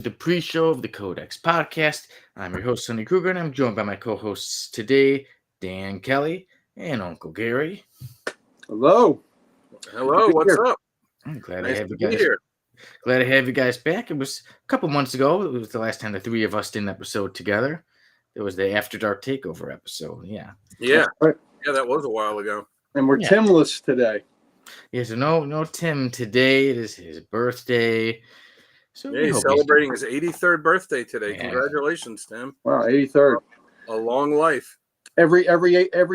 The pre-show of the Codex podcast. I'm your host, Sonny Kruger, and I'm joined by my co-hosts today, Dan Kelly and Uncle Gary. Hello. Hello, what's up? I'm glad Nice to have to you be guys. here. Glad to have you guys back. It was a couple months ago. It was the last time the three of us did an episode together. It was the After Dark Takeover episode. Yeah. Yeah, Right. yeah, that was a while ago. And we're Yeah. Timless today. Yeah. So no Tim today. It is his birthday. So Yeah, we he's hope celebrating his 83rd birthday today. Yeah. Congratulations, Tim. Wow, 83rd. A long life. Every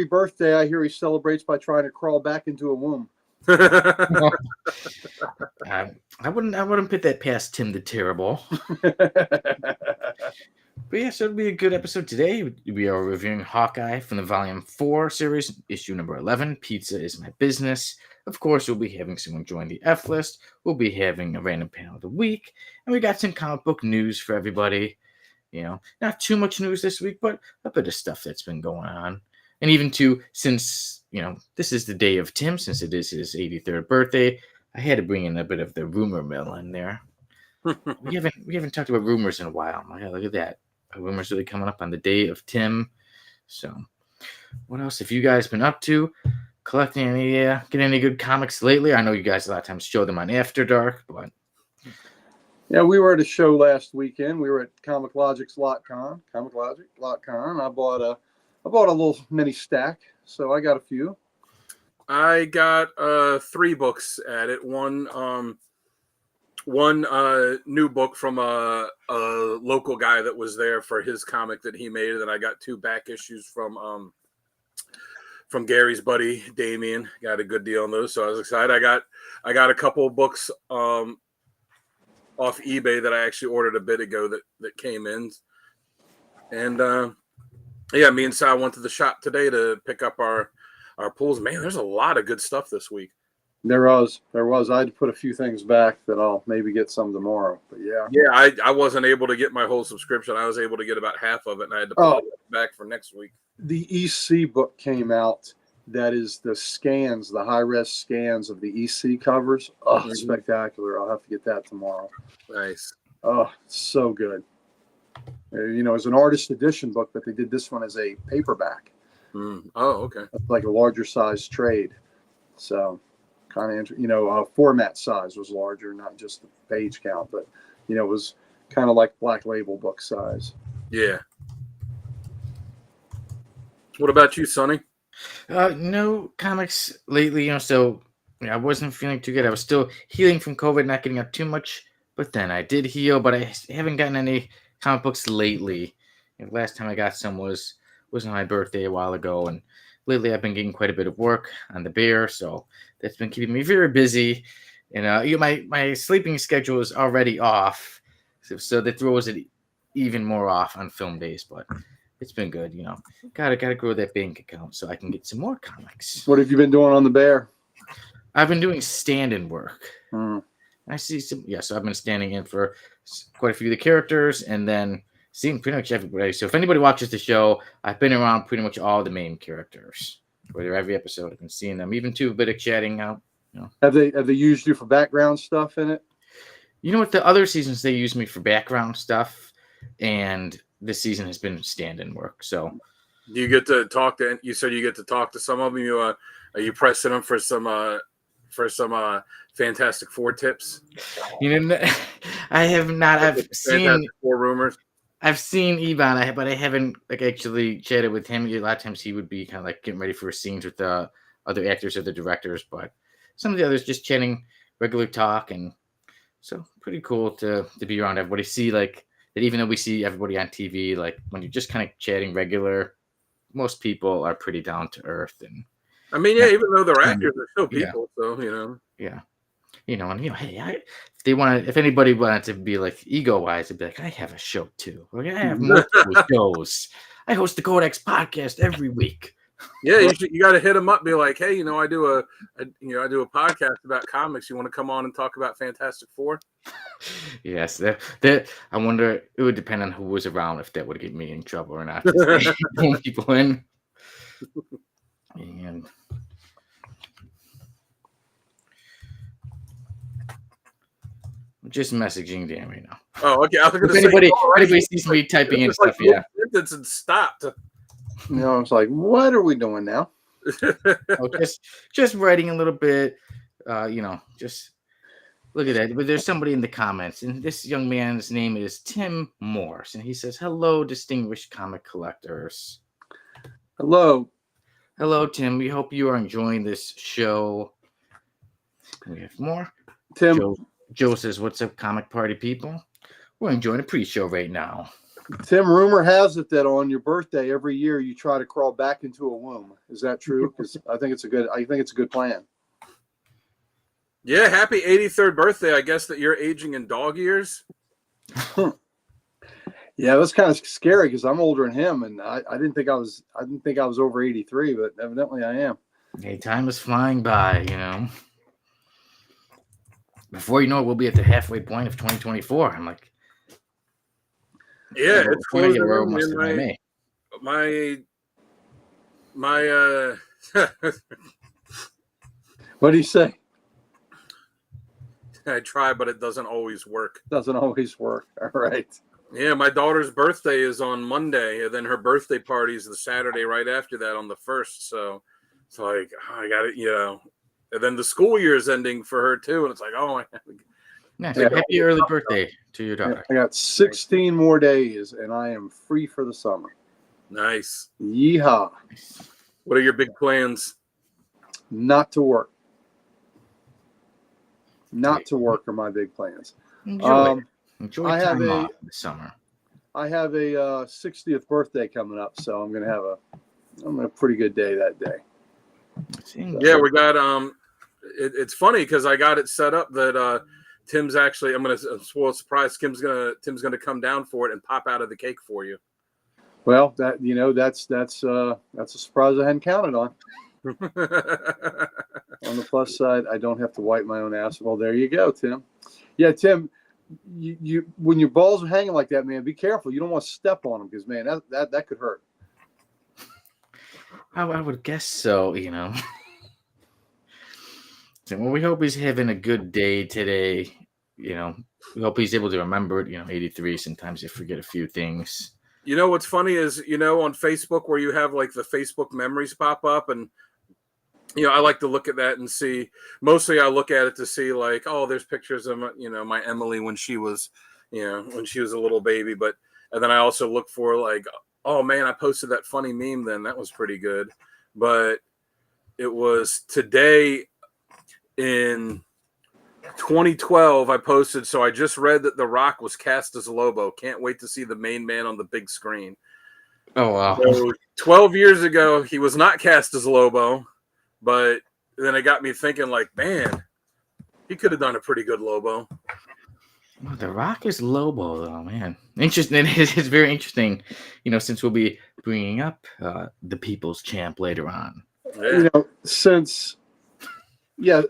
birthday I hear he celebrates by trying to crawl back into a womb. I wouldn't put that past Tim the Terrible. But yeah, so it'll be a good episode today. We are reviewing Hawkeye from the Volume 4 series, issue number 11, Pizza is My Business. Of course, we'll be having someone join the F list. We'll be having a random panel of the week. And we got some comic book news for everybody. You know, not too much news this week, but a bit of stuff that's been going on. And even since, this is the day of Tim, since it is his 83rd birthday, I had to bring in a bit of the rumor mill in there. We haven't talked about rumors in a while. Yeah, look at that. Rumors really coming up on the day of Tim. So, what else have you guys been up to? Collecting any, getting any good comics lately? I know you guys a lot of times show them on After Dark, but Yeah, we were at a show last weekend. We were at Comic Logic's LotCon. I bought a little mini stack, so I got a few. I got 3 books at it. One new book from a local guy that was there for his comic that he made, and then I got 2 back issues from Gary's buddy Damien. Got a good deal on those, so I was excited. I got a couple of books off eBay that I actually ordered a bit ago that came in, and yeah, me and Sal went to the shop today to pick up our pulls. Man, there's a lot of good stuff this week. There was. I had to put a few things back that I'll maybe get some tomorrow. But yeah. Yeah, I wasn't able to get my whole subscription. I was able to get about half of it, and I had to put it back for next week. The EC book came out. That is the scans, the high-res scans of the EC covers. Oh, spectacular. I'll have to get that tomorrow. Nice. Oh, so good. It's an artist edition book, but they did this one as a paperback. Oh, okay. Like a larger size trade. So kind of, format size was larger, not just the page count, but, it was kind of like Black Label book size. Yeah. What about you, Sonny? No comics lately, so I wasn't feeling too good. I was still healing from COVID, not getting up too much, but then I did heal, but I haven't gotten any comic books lately. Last time I got some was on my birthday a while ago, and lately I've been getting quite a bit of work on the bear, so that's been keeping me very busy. And my sleeping schedule is already off, so that throws it even more off on film days, but it's been good. Gotta grow that bank account so I can get some more comics. What have you been doing on the bear? I've been doing stand-in work. Hmm. I see some. Yeah, so I've been standing in for quite a few of the characters, and then seeing pretty much everybody. So if anybody watches the show, I've been around pretty much all the main characters. For every episode, I've been seeing them, even to a bit of chatting out. Have they used you for background stuff in it? You know what? The other seasons they used me for background stuff, and this season has been stand-in work. So, do you get to talk to? You said you get to talk to some of them. Are you pressing them for some Fantastic Four tips? I have not. I've seen Fantastic Four rumors. I've seen Ebon, but I haven't actually chatted with him. A lot of times he would be kind of getting ready for scenes with the other actors or the directors, but some of the others just chatting regular talk, and so pretty cool to be around everybody. See that even though we see everybody on TV, when you're just kind of chatting regular, most people are pretty down to earth. And I mean, yeah, even though they're actors, they're still people. Yeah. So yeah. Hey, if anybody wanted to be ego-wise, it'd be I have a show too. I have multiple shows. I host the Codex podcast every week. Yeah, you got to hit them up. Be like, hey, I do a podcast about comics. You want to come on and talk about Fantastic Four? Yes, that I wonder. It would depend on who was around if that would get me in trouble or not. Pulling people in. And just messaging Dan right now. Oh, okay. I was going If to say, anybody sees me typing in stuff, yeah. Sentence and stopped. You know, I was like, what are we doing now? Oh, just writing a little bit, just look at that. But there's somebody in the comments, and this young man's name is Tim Morse, and he says, "Hello, distinguished comic collectors." Hello. Hello, Tim. We hope you are enjoying this show. We have more. Tim. Joe says, "What's up, comic party people? We're enjoying a pre-show right now." Tim, rumor has it that on your birthday every year you try to crawl back into a womb. Is that true? Because I think it's a good plan. Yeah, happy 83rd birthday. I guess that you're aging in dog years. Yeah, that's kind of scary because I'm older than him, and I didn't think I was over 83, but evidently I am. Hey, time is flying by, you know. Before you know it, we'll be at the halfway point of 2024. I'm like, yeah, it's closing we're in. almost in May. My What do you say? I try, but it doesn't always work. Doesn't always work. All right. Yeah, my daughter's birthday is on Monday, and then her birthday party is the Saturday right after that on the 1st. So it's like, I got it, And then the school year is ending for her too, and it's like, Nice. Happy early birthday to your daughter. I got 16 more days, and I am free for the summer. Nice. Yeehaw. What are your big plans? Not to work. Not to work are my big plans. Enjoy I have time off this summer. I have a 60th birthday coming up, so I'm gonna have a pretty good day that day. Yeah, we got it's funny because I got it set up that Tim's actually, I'm gonna spoil a surprise. Tim's gonna come down for it and pop out of the cake for you. Well, that's a surprise I hadn't counted on. On the plus side, I don't have to wipe my own ass. Well, there you go, Tim. Yeah, Tim, you when your balls are hanging like that, man, be careful. You don't want to step on them because, man, that could hurt. I would guess so, So, well, we hope he's having a good day today. We hope he's able to remember it. 83. Sometimes you forget a few things. What's funny is, on Facebook where you have like the Facebook memories pop up, and I like to look at that and see. Mostly, I look at it to see like, oh, there's pictures of my Emily when she was, when she was a little baby. And then I also look for like, oh man, I posted that funny meme. Then that was pretty good. But it was today in 2012 I posted. So I just read that The Rock was cast as Lobo. Can't wait to see the main man on the big screen. Oh wow! So 12 years ago, he was not cast as Lobo. But then it got me thinking, like, man, he could have done a pretty good Lobo. Well, The Rock is Lobo, though, man. Interesting. It's very interesting, since we'll be bringing up the People's Champ later on. Yeah. Since, Joe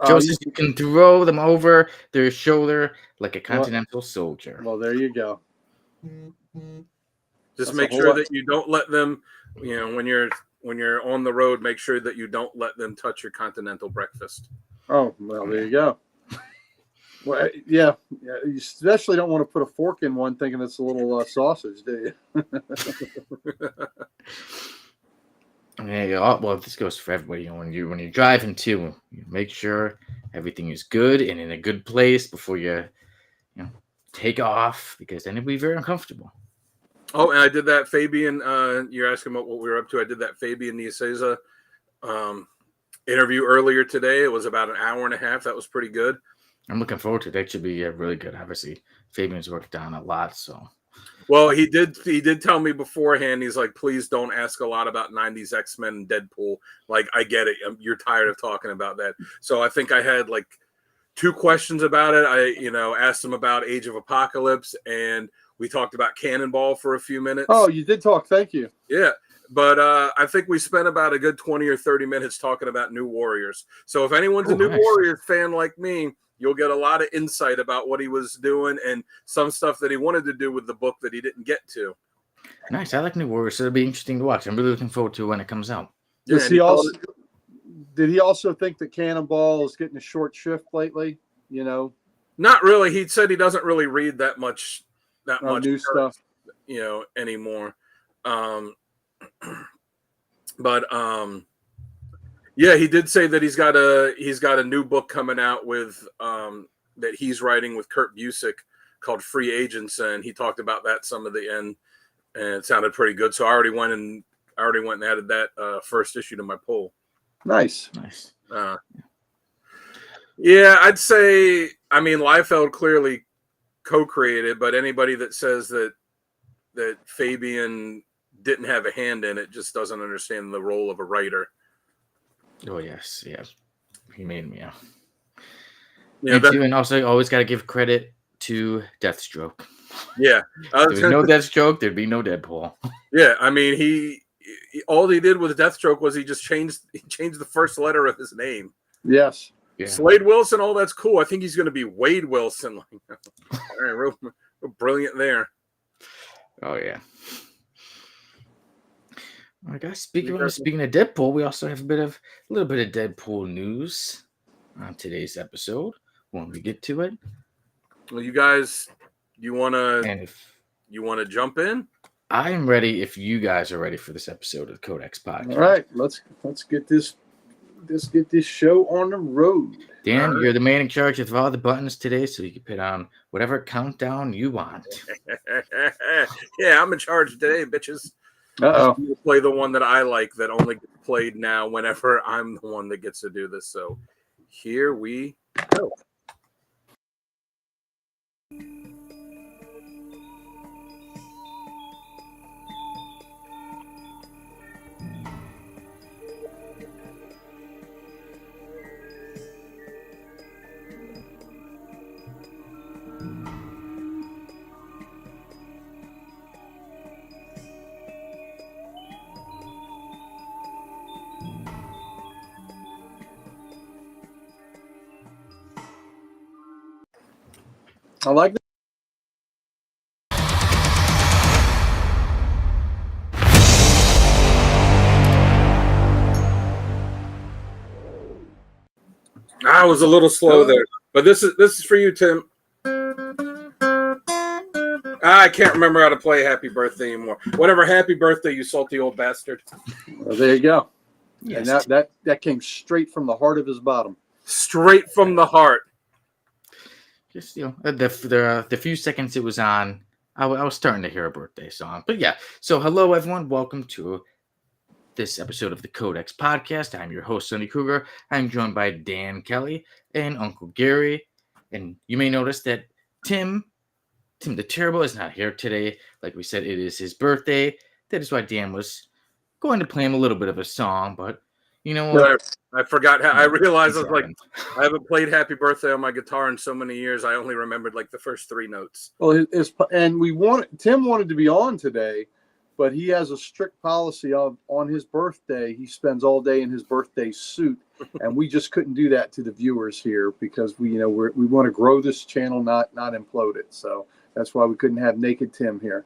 says you can throw them over their shoulder like a continental soldier. Well, there you go. Just make sure that you don't let them, when you're on the road, make sure that you don't let them touch your continental breakfast. Oh, well, there you go. Well, yeah, you especially don't want to put a fork in one thinking it's a little sausage, do you? Yeah, well, this goes for everybody. When you're driving too, you make sure everything is good and in a good place before you take off, because then it'll be very uncomfortable. Oh, and I did that Fabian. You're asking about what we were up to. I did that Fabian Niecesa interview earlier today. It was about an hour and a half. That was pretty good. I'm looking forward to it. That should be really good. Obviously, Fabian's worked on a lot, so. Well, he did tell me beforehand. He's like, please don't ask a lot about 90s X-Men and Deadpool. Like, I get it. You're tired of talking about that. So I think I had like 2 questions about it. I asked him about Age of Apocalypse, and we talked about Cannonball for a few minutes. Oh, you did talk. Thank you. Yeah. But I think we spent about a good 20 or 30 minutes talking about New Warriors. So if anyone's a New Warriors fan like me, you'll get a lot of insight about what he was doing and some stuff that he wanted to do with the book that he didn't get to. Nice. I like New Warriors, so it'll be interesting to watch. I'm really looking forward to when it comes out. Yeah, did he also think that Cannonball is getting a short shift lately? Not really. He said he doesn't really read that much New stuff. Anymore. But yeah, he did say that he's got a new book coming out with that he's writing with Kurt Busiek called Free Agents, and he talked about that some at the end, and it sounded pretty good. So I already went and added that first issue to my poll. Nice. Yeah, I'd say, I mean, Liefeld clearly co-created, but anybody that says that Fabian didn't have a hand in it just doesn't understand the role of a writer. Oh yes, yeah, he made me. Yeah, and also you always got to give credit to Deathstroke. Yeah, if there's no Deathstroke, there'd be no Deadpool. Yeah, I mean, he all he did with Deathstroke was he just changed the first letter of his name. Yes. Yeah. Slade Wilson, oh, that's cool. I think he's going to be Wade Wilson. All right, real brilliant there. Oh yeah. All right, guys. Speaking of Deadpool, we also have a little bit of Deadpool news on today's episode. When we get to it, well, you guys, you want to jump in? I am ready. If you guys are ready for this episode of the Codex Podcast, all right, let's get this show on the road. Dan, you're the man in charge of all the buttons today, so you can put on whatever countdown you want. Yeah, I'm in charge today, bitches. Uh-oh. Play the one that I like that only gets played now whenever I'm the one that gets to do this. So here we go. I like that. I was a little slow there, but this is for you, Tim. I can't remember how to play Happy Birthday anymore. Whatever, Happy Birthday, you salty old bastard. Well, there you go. Yes. And that came straight from the heart of his bottom. Straight from the heart. Just the few seconds it was on, I was starting to hear a birthday song. But yeah, so hello everyone, welcome to this episode of the Codex Podcast. I'm your host, Sonny Kruger. I'm joined by Dan Kelly and Uncle Gary. And you may notice that Tim the Terrible is not here today. Like we said, it is his birthday. That is why Dan was going to play him a little bit of a song, but you know what? I forgot how I realized I haven't played Happy Birthday on my guitar in so many years. I only remembered like the first 3 notes. Well, Tim wanted to be on today, but he has a strict policy of on his birthday, he spends all day in his birthday suit, and we just couldn't do that to the viewers here because we want to grow this channel, not implode it. So that's why we couldn't have naked Tim here.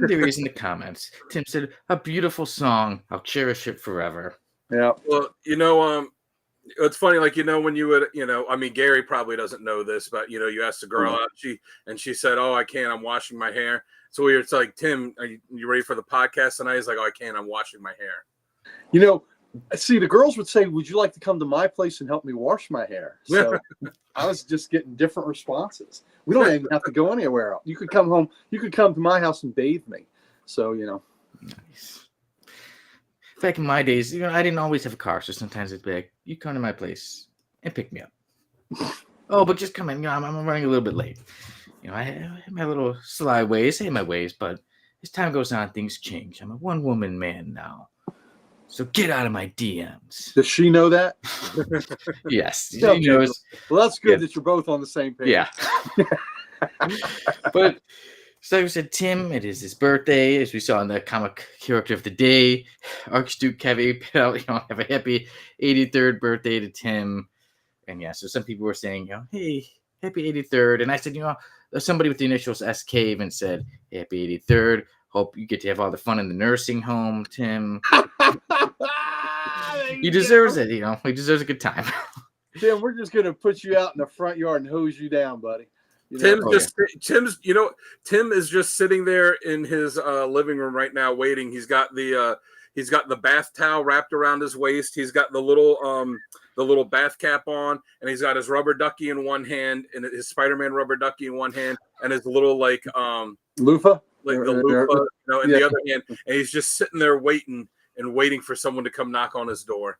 There is in the comments. Tim said, "A beautiful song. I'll cherish it forever." Yeah. Well, it's funny, like, when you would, I mean, Gary probably doesn't know this, but, you asked a girl out, she said, "Oh, I can't, I'm washing my hair." So it's like, "Tim, are you ready for the podcast tonight?" He's like, "Oh, I can't, I'm washing my hair." See, the girls would say, "Would you like to come to my place and help me wash my hair?" So I was just getting different responses. We don't even have to go anywhere else. You could come home. You could come to my house and bathe me. So, Nice. Back in my days, I didn't always have a car, so sometimes it'd be like, "You come to my place and pick me up." Oh, but just come in. I'm running a little bit late. I have my little sly ways. I have my ways, but as time goes on, things change. I'm a one-woman man now. So get out of my DMs. Does she know that? Yes. She Okay. knows. Well, that's good that you're both on the same page. Yeah. But so like we said, Tim, it is his birthday, as we saw in the comic character of the day. Archduke Kevin, have a happy 83rd birthday to Tim. And yeah, so some people were saying, "Hey, happy 83rd." And I said, somebody with the initials SK even said, "Happy 83rd. Hope you get to have all the fun in the nursing home, Tim." He deserves it, he deserves a good time. Tim, we're just gonna put you out in the front yard and hose you down, buddy. You know? Tim is just sitting there in his living room right now waiting. He's got the bath towel wrapped around his waist. He's got the little bath cap on, and he's got his rubber ducky in one hand and his Spider-Man rubber ducky in one hand, and his little loofah, in the other hand, and he's just sitting there waiting for someone to come knock on his door.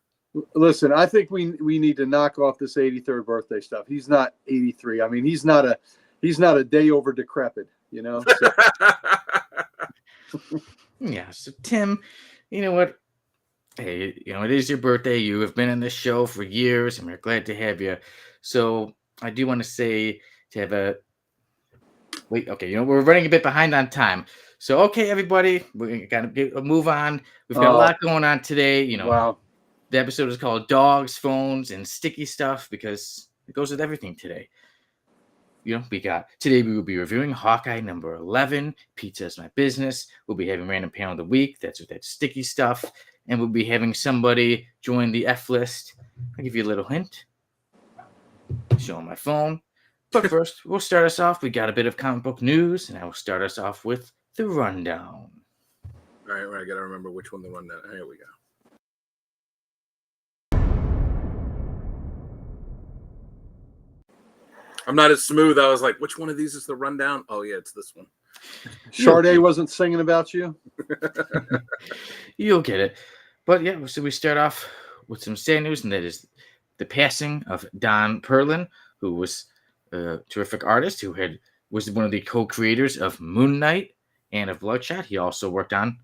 Listen, I think we need to knock off this 83rd birthday stuff. He's not 83. I mean, he's not a day over decrepit, you know. So. Yeah. So Tim, you know what? Hey, you know, it is your birthday. You have been on this show for years, and we're glad to have you. So I do want to say to have a wait. Okay, you know, we're running a bit behind on time. So okay, everybody, we're gonna move on. We've got a lot going on today. You know, wow. The episode is called Dogs, Phones, and Sticky Stuff because it goes with everything today. You know, today we will be reviewing Hawkeye number 11, Pizza is My Business. We'll be having Random Panel of the Week. That's with that sticky stuff. And we'll be having somebody join the F list. I'll give you a little hint. Showing my phone. But first, we'll start us off. We got a bit of comic book news, and I will start us off with the rundown. All right, I got to remember which one the rundown. Here we go. I'm not as smooth. I was like, which one of these is the rundown? Oh, yeah, it's this one. Sade wasn't singing about you. You'll get it. But yeah, so we start off with some sad news, and that is the passing of Don Perlin, who was a terrific artist who was one of the co-creators of Moon Knight and of Bloodshot. He also worked on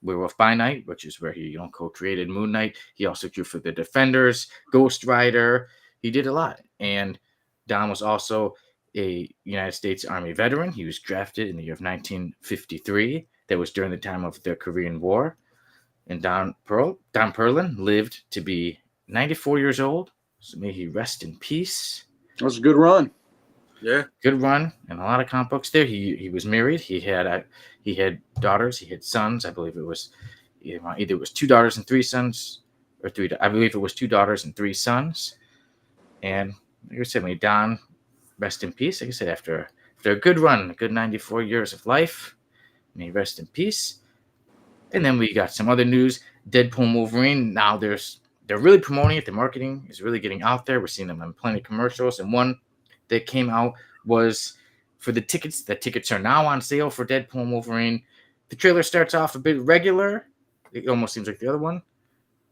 Werewolf by Night, which is where he co-created Moon Knight. He also drew for the Defenders, Ghost Rider. He did a lot. And Don was also a United States Army veteran. He was drafted in the year of 1953. That was during the time of the Korean War. And Don Perlin lived to be 94 years old. So may he rest in peace. That was a good run. Yeah, good run, and a lot of comic books there. He was married. He had daughters. He had sons. I believe it was either it was 2 daughters and 3 sons, or 3. I believe it was 2 daughters and 3 sons. And like I said, may Don rest in peace. Like I said, after a good run, a good 94 years of life, may he rest in peace. And then we got some other news. Deadpool and Wolverine. Now they're really promoting it. The marketing is really getting out there. We're seeing them on plenty of commercials. And one that came out was for the tickets. The tickets are now on sale for Deadpool and Wolverine. The trailer starts off a bit regular. It almost seems like the other one.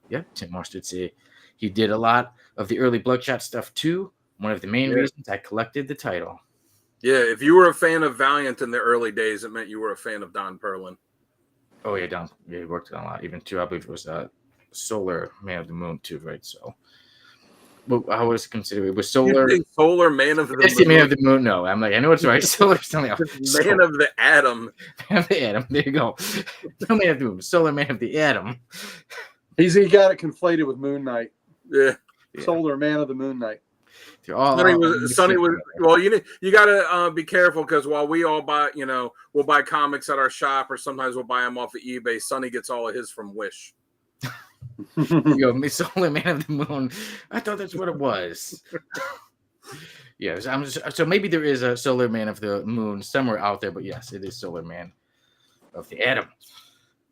Yep, Tim Morse did say he did a lot of the early Bloodshot stuff too. One of the main reasons I collected the title. Yeah, if you were a fan of Valiant in the early days, it meant you were a fan of Don Perlin. Oh yeah, Don. Yeah, he worked on a lot. Even too, I believe it was Solar Man of the Moon too, right? So, well, I was considering it was Solar. Solar Man of the Moon. Man of the Moon. No, I'm like, I know it's right. Solar something else. Man of the Atom. Man of the Atom. There you go. No Man of the Moon. Solar Man of the Atom. He got it conflated with Moon Knight. Yeah. Solar Man of the Moon Knight. Sonny was well. You got to be careful because while we all buy, we'll buy comics at our shop, or sometimes we'll buy them off of eBay. Sonny gets all of his from Wish. Solar Man of the Moon. I thought that's what it was. Yeah, so maybe there is a Solar Man of the Moon somewhere out there, but yes, it is Solar Man of the Atom.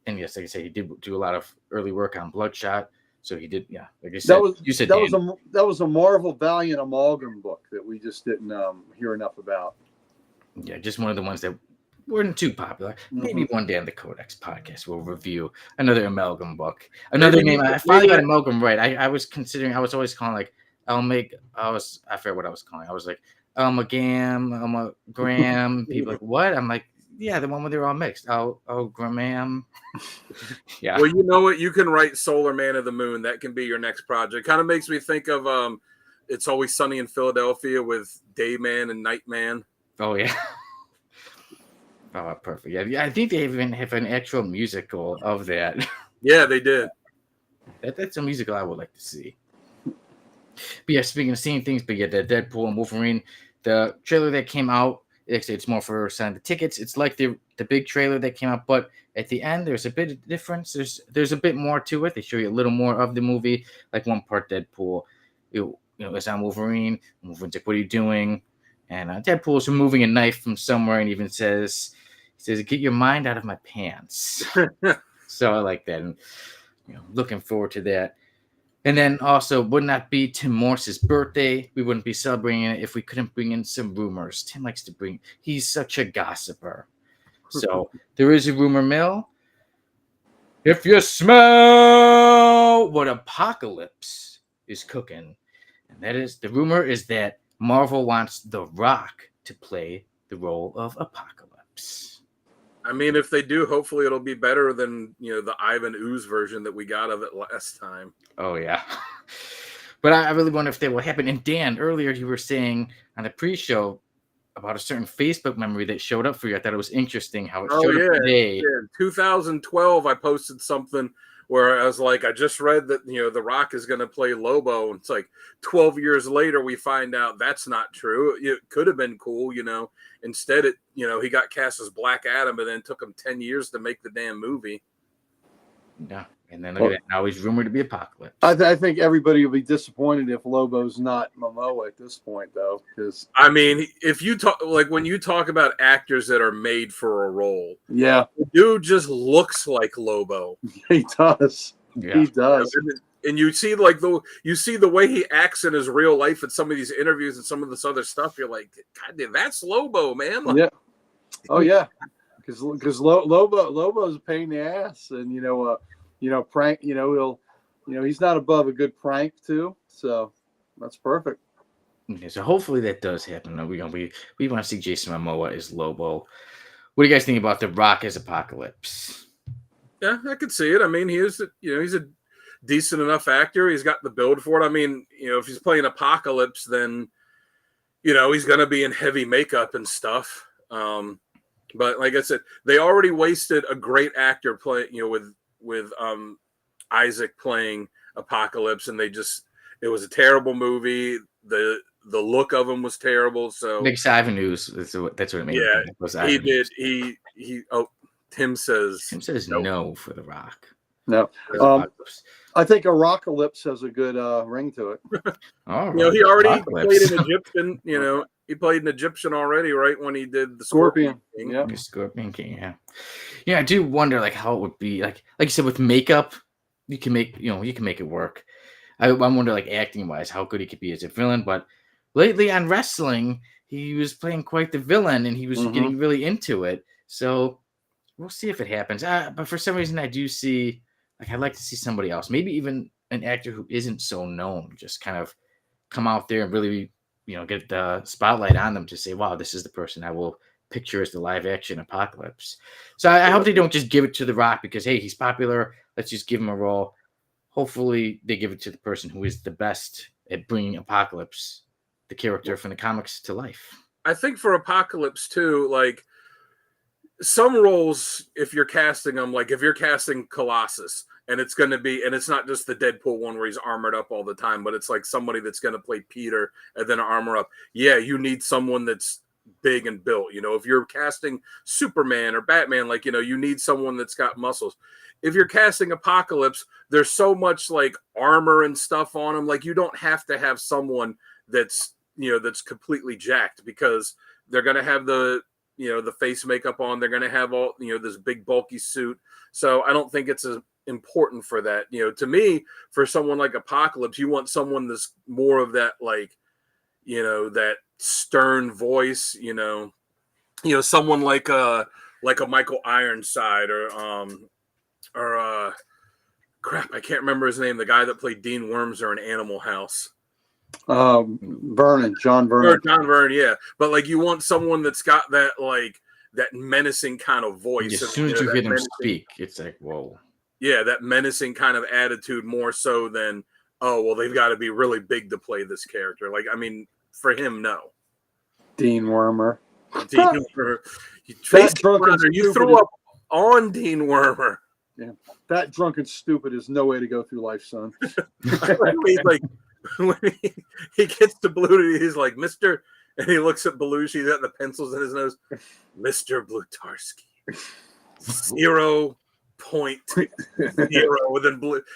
And yes, like I say, he did do a lot of early work on Bloodshot. So he did, yeah. Like I said, that was a Marvel Valiant amalgam book that we just didn't hear enough about. Yeah, just one of the ones that weren't too popular. Mm-hmm. Maybe one day on the Codex podcast we'll review another amalgam book. Another name. I finally got amalgam right. I was always calling like I forget what I was calling. I was like Graham. People like what? I'm like, yeah, the one where they're all mixed. Graham. Yeah. Well, you know what? You can write Solar Man of the Moon. That can be your next project. Kind of makes me think of It's Always Sunny in Philadelphia with Dayman and Nightman. Oh yeah. Oh, perfect. Yeah, I think they even have an actual musical of that. Yeah, they did. That's a musical I would like to see. But yeah, speaking of seeing things, but yeah, the Deadpool and Wolverine, the trailer that came out, it's more for selling the tickets. It's like the big trailer that came out, but at the end there's a bit of difference. There's a bit more to it. They show you a little more of the movie, like one part Deadpool. as I'm Wolverine. Wolverine's like, "What are you doing?" And Deadpool's removing a knife from somewhere, and even says, "Get your mind out of my pants." So I like that, and looking forward to that. And then also, would not be Tim Morse's birthday. We wouldn't be celebrating it if we couldn't bring in some rumors. Tim likes to bring. He's such a gossiper. So there is a rumor mill. If you smell what Apocalypse is cooking, and that is the rumor is that Marvel wants The Rock to play the role of Apocalypse. I mean, if they do, hopefully it'll be better than the Ivan Ooze version that we got of it last time. Oh yeah, but I really wonder if that will happen. And Dan, earlier you were saying on the pre-show about a certain Facebook memory that showed up for you. I thought it was interesting how it showed up today. Yeah. In 2012, I posted something where I was like, I just read that The Rock is going to play Lobo, and it's like 12 years later we find out that's not true. It could have been cool, Instead, he got cast as Black Adam, and then took him 10 years to make the damn movie. Yeah, and then look at that. Now he's rumored to be Apocalypse. I think everybody will be disappointed if Lobo's not Momoa at this point, though, because I mean, if you talk when you talk about actors that are made for a role, yeah, the dude just looks like Lobo. He does. Yeah. He does. And you see the way he acts in his real life in some of these interviews and some of this other stuff. You're like, God damn, that's Lobo, man. Yeah. Oh yeah. Because Lobo's a pain in the ass, and prank. He's not above a good prank too. So that's perfect. Okay, so hopefully that does happen. We want to see Jason Momoa as Lobo. What do you guys think about The Rock as Apocalypse? Yeah, I could see it. I mean, he's a decent enough actor. He's got the build for it. I mean, if he's playing Apocalypse, then he's going to be in heavy makeup and stuff. But like I said, they already wasted a great actor playing, with Isaac playing Apocalypse, and it was a terrible movie. The look of him was terrible. So Nick Savinus, that's what it made. Yeah, he did. Tim says no for The Rock. No. I think Apocalypse has a good ring to it. He already played an Egyptian, he played an Egyptian already, right? When he did the Scorpion King. Yeah. The Scorpion King, yeah. Yeah, I do wonder how it would be. Like you said, with makeup, you can make it work. I wonder acting wise how good he could be as a villain, but lately on wrestling, he was playing quite the villain and he was getting really into it. So we'll see if it happens. But for some reason I do see I'd like to see somebody else, maybe even an actor who isn't so known, just kind of come out there and really, get the spotlight on them to say, wow, this is the person I will picture as the live action Apocalypse. So I hope they don't just give it to The Rock because, hey, he's popular. Let's just give him a role. Hopefully they give it to the person who is the best at bringing Apocalypse, the character from the comics, to life. I think for Apocalypse too, some roles, if you're casting them, if you're casting Colossus, and it's going to be, and it's not just the Deadpool one where he's armored up all the time, but it's somebody that's going to play Peter and then armor up. Yeah, you need someone that's big and built. If you're casting Superman or Batman, you need someone that's got muscles. If you're casting Apocalypse, there's so much armor and stuff on him. You don't have to have someone that's completely jacked, because they're going to have the face makeup on. They're going to have all, this big bulky suit. So I don't think it's as important for that. To me, for someone like Apocalypse, you want someone that's more of that, that stern voice, someone like a Michael Ironside or crap, I can't remember his name. The guy that played Dean Wormser in Animal House. John Vernon, yeah. But you want someone that's got that that menacing kind of voice. As soon as you hear them speak, it's whoa. Yeah, that menacing kind of attitude, more so than, oh well, they've got to be really big to play this character. For him, no. Dean Wormer. You threw up on Dean Wormer. Yeah, that drunk and stupid is no way to go through life, son. He's when he gets to Belushi, he's like, Mr. And he looks at Belushi, he's got the pencils in his nose. Mr. Blutarsky. 0.0.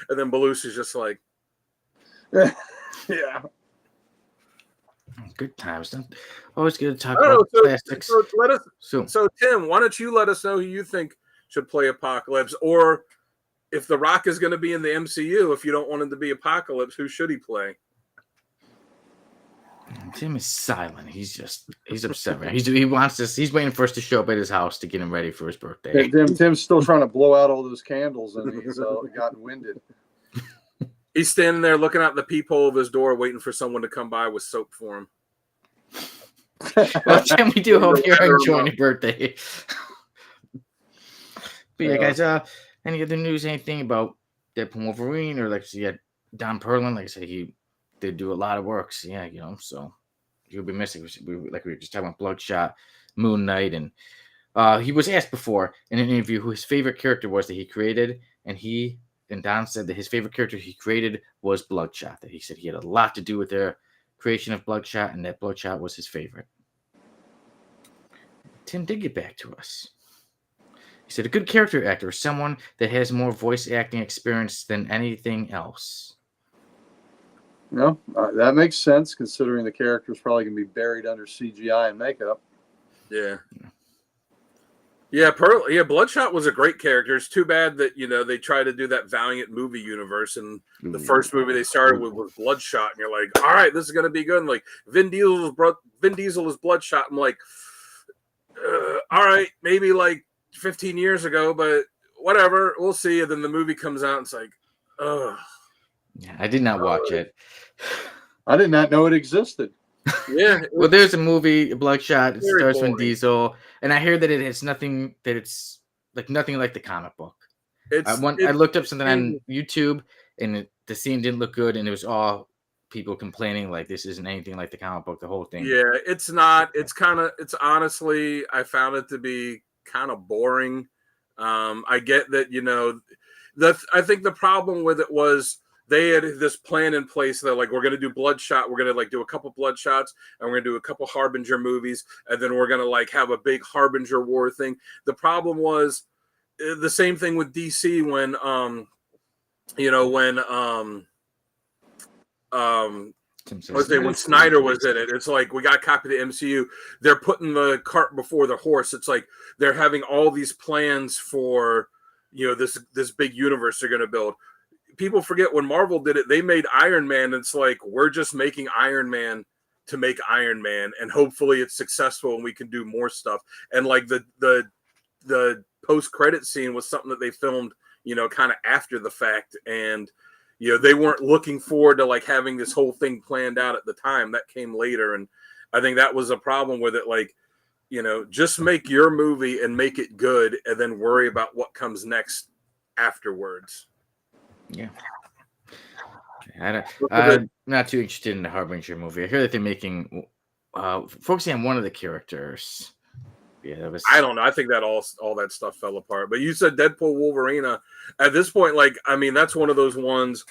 And then Belushi's just like, yeah. Good times. Always good to talk I don't about know. classics. So Tim, why don't you let us know who you think should play Apocalypse, or if The Rock is going to be in the MCU, if you don't want him to be Apocalypse, who should he play? Tim is silent. He's upset. Right? He wants this. He's waiting for us to show up at his house to get him ready for his birthday. Tim's still trying to blow out all those candles, and he's gotten winded. He's standing there looking out the peephole of his door, waiting for someone to come by with soap for him. Well, Tim, we do hope you're enjoying your birthday. But yeah, guys, any other news, anything about Deadpool Wolverine, or like you had Don Perlin? Like I said, he did do a lot of work. So yeah, so you'll be missing. We were just talking about Bloodshot, Moon Knight, and he was asked before in an interview who his favorite character was that he created, and Don said that his favorite character he created was Bloodshot. That he said he had a lot to do with their creation of Bloodshot, and that Bloodshot was his favorite. Tim did get back to us. He said a good character actor is someone that has more voice acting experience than anything else. No, that makes sense considering the character is probably going to be buried under CGI and makeup. Yeah. Bloodshot was a great character. It's too bad that they try to do that Valiant movie universe, and the first movie they started with was Bloodshot, and you're like, all right, this is going to be good. And like Vin Diesel is Bloodshot. I'm like, all right, maybe like 15 years ago, but whatever, we'll see. And then the movie comes out, and it's like, ugh. Yeah, I did not watch it. I did not know it existed. Yeah. Well, there's a movie, Bloodshot. It stars Vin Diesel, and I hear that it has nothing. That it's like nothing like the comic book. I looked up something on YouTube, and the scene didn't look good, and it was all people complaining like this isn't anything like the comic book. The whole thing. Yeah, it's not. It's honestly, I found it to be kind of boring. I get that. I think the problem with it was they had this plan in place that like, we're going to do Bloodshot. We're going to like do a couple Bloodshots, and we're going to do a couple Harbinger movies. And then we're going to like have a big Harbinger war thing. The problem was the same thing with DC when when Snyder was in it. It's like, we got to copy the MCU. They're putting the cart before the horse. It's like they're having all these plans for, this big universe they're going to build. People forget when Marvel did it, they made Iron Man. It's like, we're just making Iron Man to make Iron Man, and hopefully it's successful and we can do more stuff. And like the post-credit scene was something that they filmed, kind of after the fact. And, they weren't looking forward to like having this whole thing planned out at the time. That came later. And I think that was a problem with it. Like, just make your movie and make it good, and then worry about what comes next afterwards. Yeah. I'm not too interested in the Harbinger movie. I hear that they're making focusing on one of the characters. Yeah, that was. I don't know. I think that all that stuff fell apart. But you said Deadpool Wolverine. At this point, like, I mean, that's one of those ones.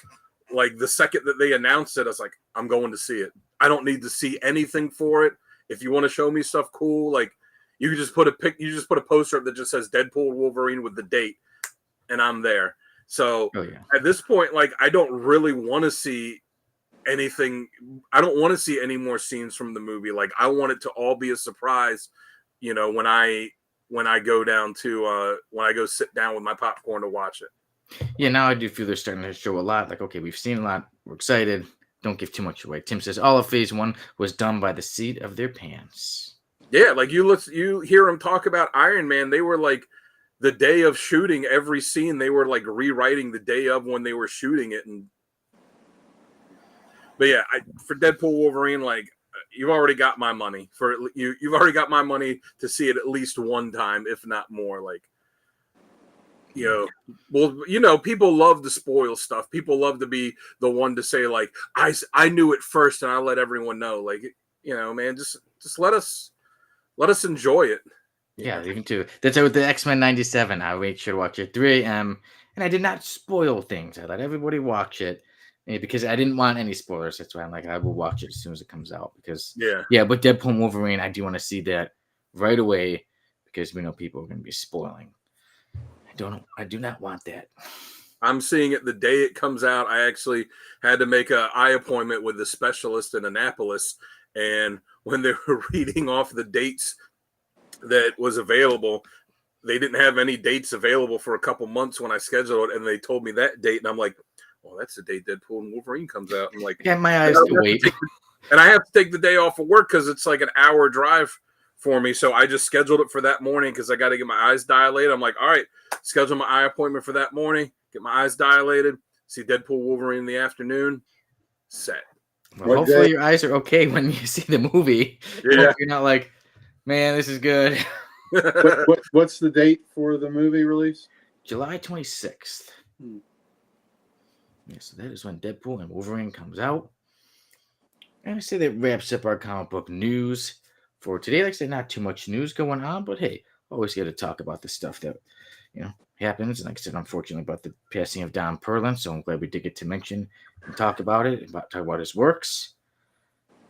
Like the second that they announced it, I was like, I'm going to see it. I don't need to see anything for it. If you want to show me stuff cool, like you just put a poster up that just says Deadpool Wolverine with the date, and I'm there. So At this point, like, I don't really want to see anything. I don't want to see any more scenes from the movie. Like, I want it to all be a surprise, when I go down to when I go sit down with my popcorn to watch it. Yeah, now I do feel they're starting to show a lot. Like, okay, we've seen a lot. We're excited. Don't give too much away. Tim says all of Phase 1 was done by the seat of their pants. Yeah, like you hear them talk about Iron Man. They were like, the day of shooting every scene, they were like rewriting the day of when they were shooting it. But yeah, for Deadpool Wolverine, like, you've already got my money you've already got my money to see it at least one time, if not more. Like, people love to spoil stuff. People love to be the one to say like, I knew it first and I let everyone know. Like, man, just let us enjoy it. Yeah, even too. That's how with the X-Men 97. I made sure to watch it 3 a.m. and I did not spoil things. I let everybody watch it because I didn't want any spoilers. That's why I'm like, I will watch it as soon as it comes out. Because but Deadpool and Wolverine, I do want to see that right away because we know people are going to be spoiling. I do not want that. I'm seeing it the day it comes out. I actually had to make an eye appointment with the specialist in Annapolis, And when they were reading off the dates that was available, they didn't have any dates available for a couple months when I scheduled it, and they told me that date, and I'm like, well, that's the date Deadpool and Wolverine comes out. I'm like, Yeah, my eyes to wait. And I have to take the day off of work because it's like an hour drive for me. So I just scheduled it for that morning because I got to get my eyes dilated. I'm like, all right, schedule my eye appointment for that morning, get my eyes dilated, see Deadpool, Wolverine in the afternoon, set. Well, hopefully your eyes are okay when you see the movie. Yeah. You're not like, man, this is good. What's the date for the movie release? July 26th. Yeah, so that is when Deadpool and Wolverine comes out. And I say that wraps up our comic book news for today. Like I said, not too much news going on, but hey, always got to talk about the stuff that, happens. And like I said, unfortunately, about the passing of Don Perlin. So I'm glad we did get to mention and talk about it, talk about his works.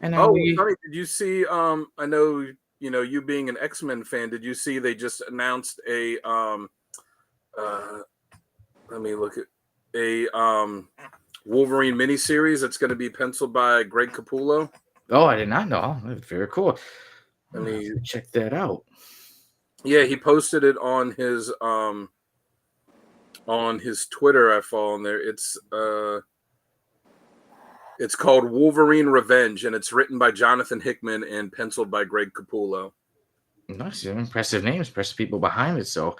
And now Sonny, did you see, I know, you being an X-Men fan, did you see they just announced a, let me look at a Wolverine miniseries that's going to be penciled by Greg Capullo? Oh, I did not know. Very cool. Let me check that out. Yeah, he posted it on his Twitter. I follow him there. It's called Wolverine Revenge, and it's written by Jonathan Hickman and penciled by Greg Capullo. Nice, impressive names, impressive people behind it. So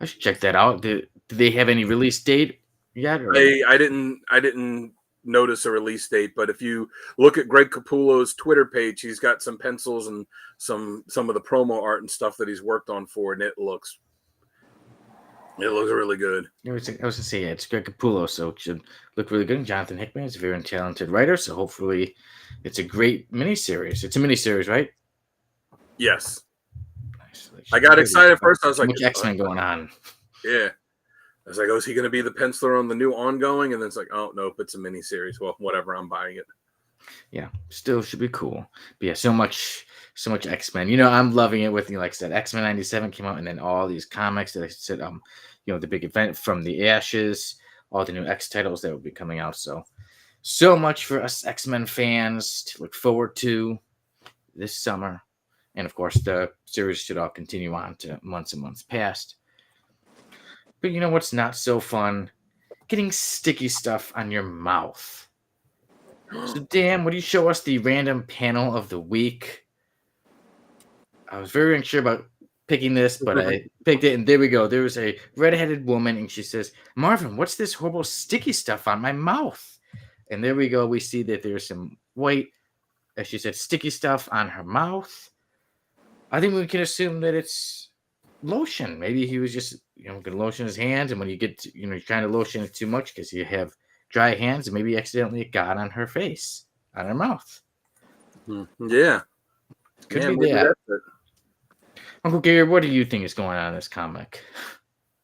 I should check that out. Did they have any release date yet? Or? I didn't notice a release date, but if you look at Greg Capullo's Twitter page, he's got some pencils and some of the promo art and stuff that he's worked on for, and it looks really good. I was going to say, yeah, it's Greg Capullo, so it should look really good. And Jonathan Hickman is a very talented writer, so hopefully it's a great miniseries. It's a miniseries, right? Yes. Nice. I got excited at first. I was like, much X-Men going on. Yeah. I was like, oh, is he going to be the penciler on the new ongoing? And then it's like, oh, nope, it's a miniseries. Well, whatever, I'm buying it. Yeah, still should be cool. But yeah, so much X-Men. I'm loving it with, like I said, X-Men 97 came out, and then all these comics that I said, the big event from the Ashes, all the new X titles that will be coming out. So much for us X-Men fans to look forward to this summer. And of course, the series should all continue on to months and months past. But you know what's not so fun? Getting sticky stuff on your mouth. So, Dan, would you show us the random panel of the week? I was very unsure about picking this, but I picked it, and there we go. There was a redheaded woman, and she says, Marvin, what's this horrible sticky stuff on my mouth? And there we go. We see that there's some white, as she said, sticky stuff on her mouth. I think we can assume that it's lotion. Maybe he was just, going to lotion his hands, and when you get, you're trying to lotion it too much because you have dry hands, and maybe accidentally it got on her face, on her mouth. Yeah. Could be that. Uncle Gary, what do you think is going on in this comic?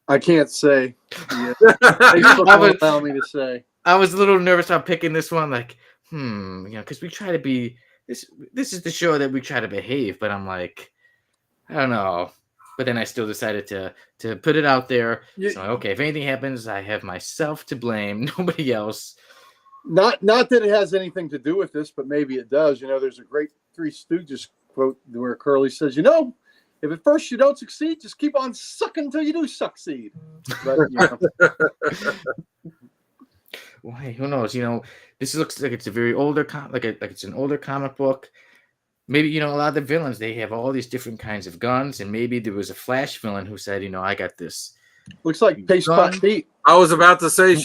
I can't say. Yeah. Allow me to say. I was a little nervous about picking this one, like, because we try to be this is the show that we try to behave, but I'm like, I don't know. But then I still decided to put it out there. Yeah. So okay, if anything happens, I have myself to blame, nobody else. Not that it has anything to do with this, but maybe it does. There's a great Three Stooges quote where Curly says, if at first you don't succeed, just keep on sucking until you do succeed. But, well, hey, who knows? This looks like it's a very older like it's an older comic book. Maybe a lot of the villains, they have all these different kinds of guns, and maybe there was a Flash villain who said, I got this. Looks like Paste Pot Pete. I was about to say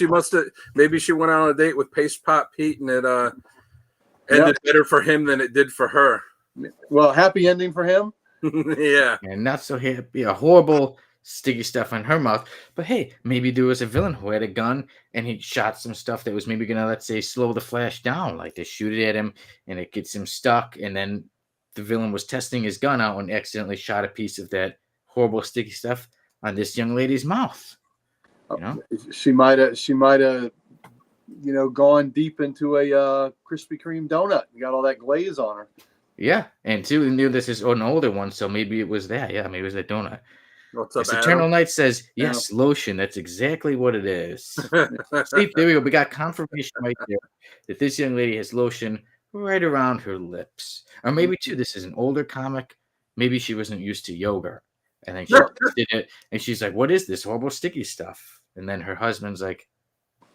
maybe she went on a date with Paste Pot Pete, and it ended better for him than it did for her. Well, happy ending for him. Yeah. And not so happy, a horrible sticky stuff in her mouth. But hey, maybe there was a villain who had a gun and he shot some stuff that was maybe going to, let's say, slow the Flash down. Like they shoot it at him and it gets him stuck. And then the villain was testing his gun out and accidentally shot a piece of that horrible sticky stuff on this young lady's mouth. She might have, gone deep into a Krispy Kreme donut. You got all that glaze on her. Yeah, and too, knew this is an older one, so maybe it was that. Yeah, maybe it was that donut. What's up, Eternal Knight says, yes, lotion. That's exactly what it is. See, there we go. We got confirmation right there that this young lady has lotion right around her lips. Or maybe, too, this is an older comic. Maybe she wasn't used to yogurt. And then she did it, and she's like, what is this horrible sticky stuff? And then her husband's like,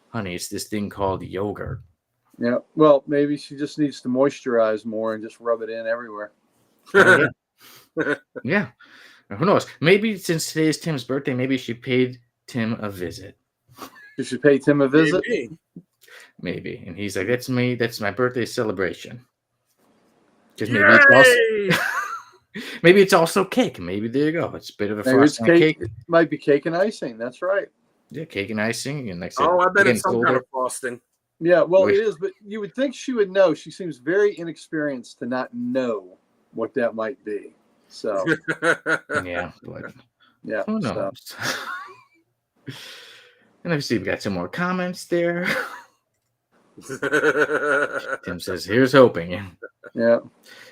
honey, it's this thing called yogurt. Yeah. Well, maybe she just needs to moisturize more and just rub it in everywhere. Yeah. Who knows? Maybe since today is Tim's birthday, maybe she paid Tim a visit. You should pay Tim a visit. Maybe. And he's like, that's me. That's my birthday celebration. Because maybe it's also cake. Maybe there you go. It's a bit of a frosting cake. It might be cake and icing. That's right. Yeah, cake and icing. And like I said, I bet it's some kind of frosting. Yeah, well, it is. But you would think she would know. She seems very inexperienced to not know what that might be. So. Yeah. But yeah. Who knows? And obviously, we got some more comments there. Tim says, here's hoping. Yeah.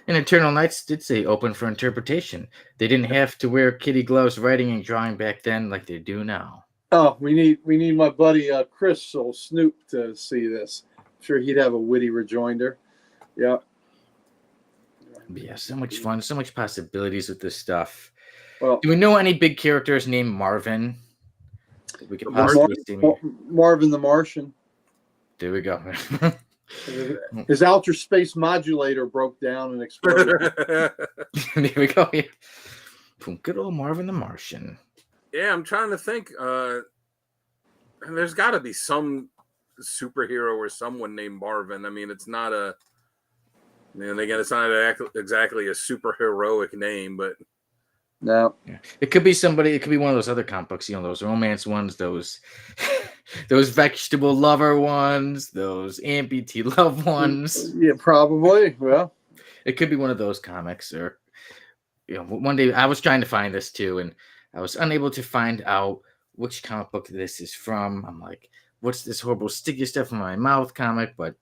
And Eternal Nights did say open for interpretation. They didn't have to wear kitty gloves writing and drawing back then like they do now. Oh, we need my buddy Chris or Snoop to see this. I'm sure he'd have a witty rejoinder. Yeah. Yeah, so much fun, so much possibilities with this stuff. Well, do we know any big characters named Marvin? We could possibly see Marvin the Martian. There we go. His outer space modulator broke down and exploded. There we go. Yeah. Good old Marvin the Martian. Yeah, I'm trying to think. There's got to be some superhero or someone named Marvin. I mean, it's not a. And again, it's not exactly a super heroic name, but no, yeah. It could be somebody. It could be one of those other comic books, those romance ones, those vegetable lover ones, those amputee love ones. Yeah, probably. Well, it could be one of those comics, or one day I was trying to find this too, and I was unable to find out which comic book this is from. I'm like, what's this horrible sticky stuff in my mouth comic? But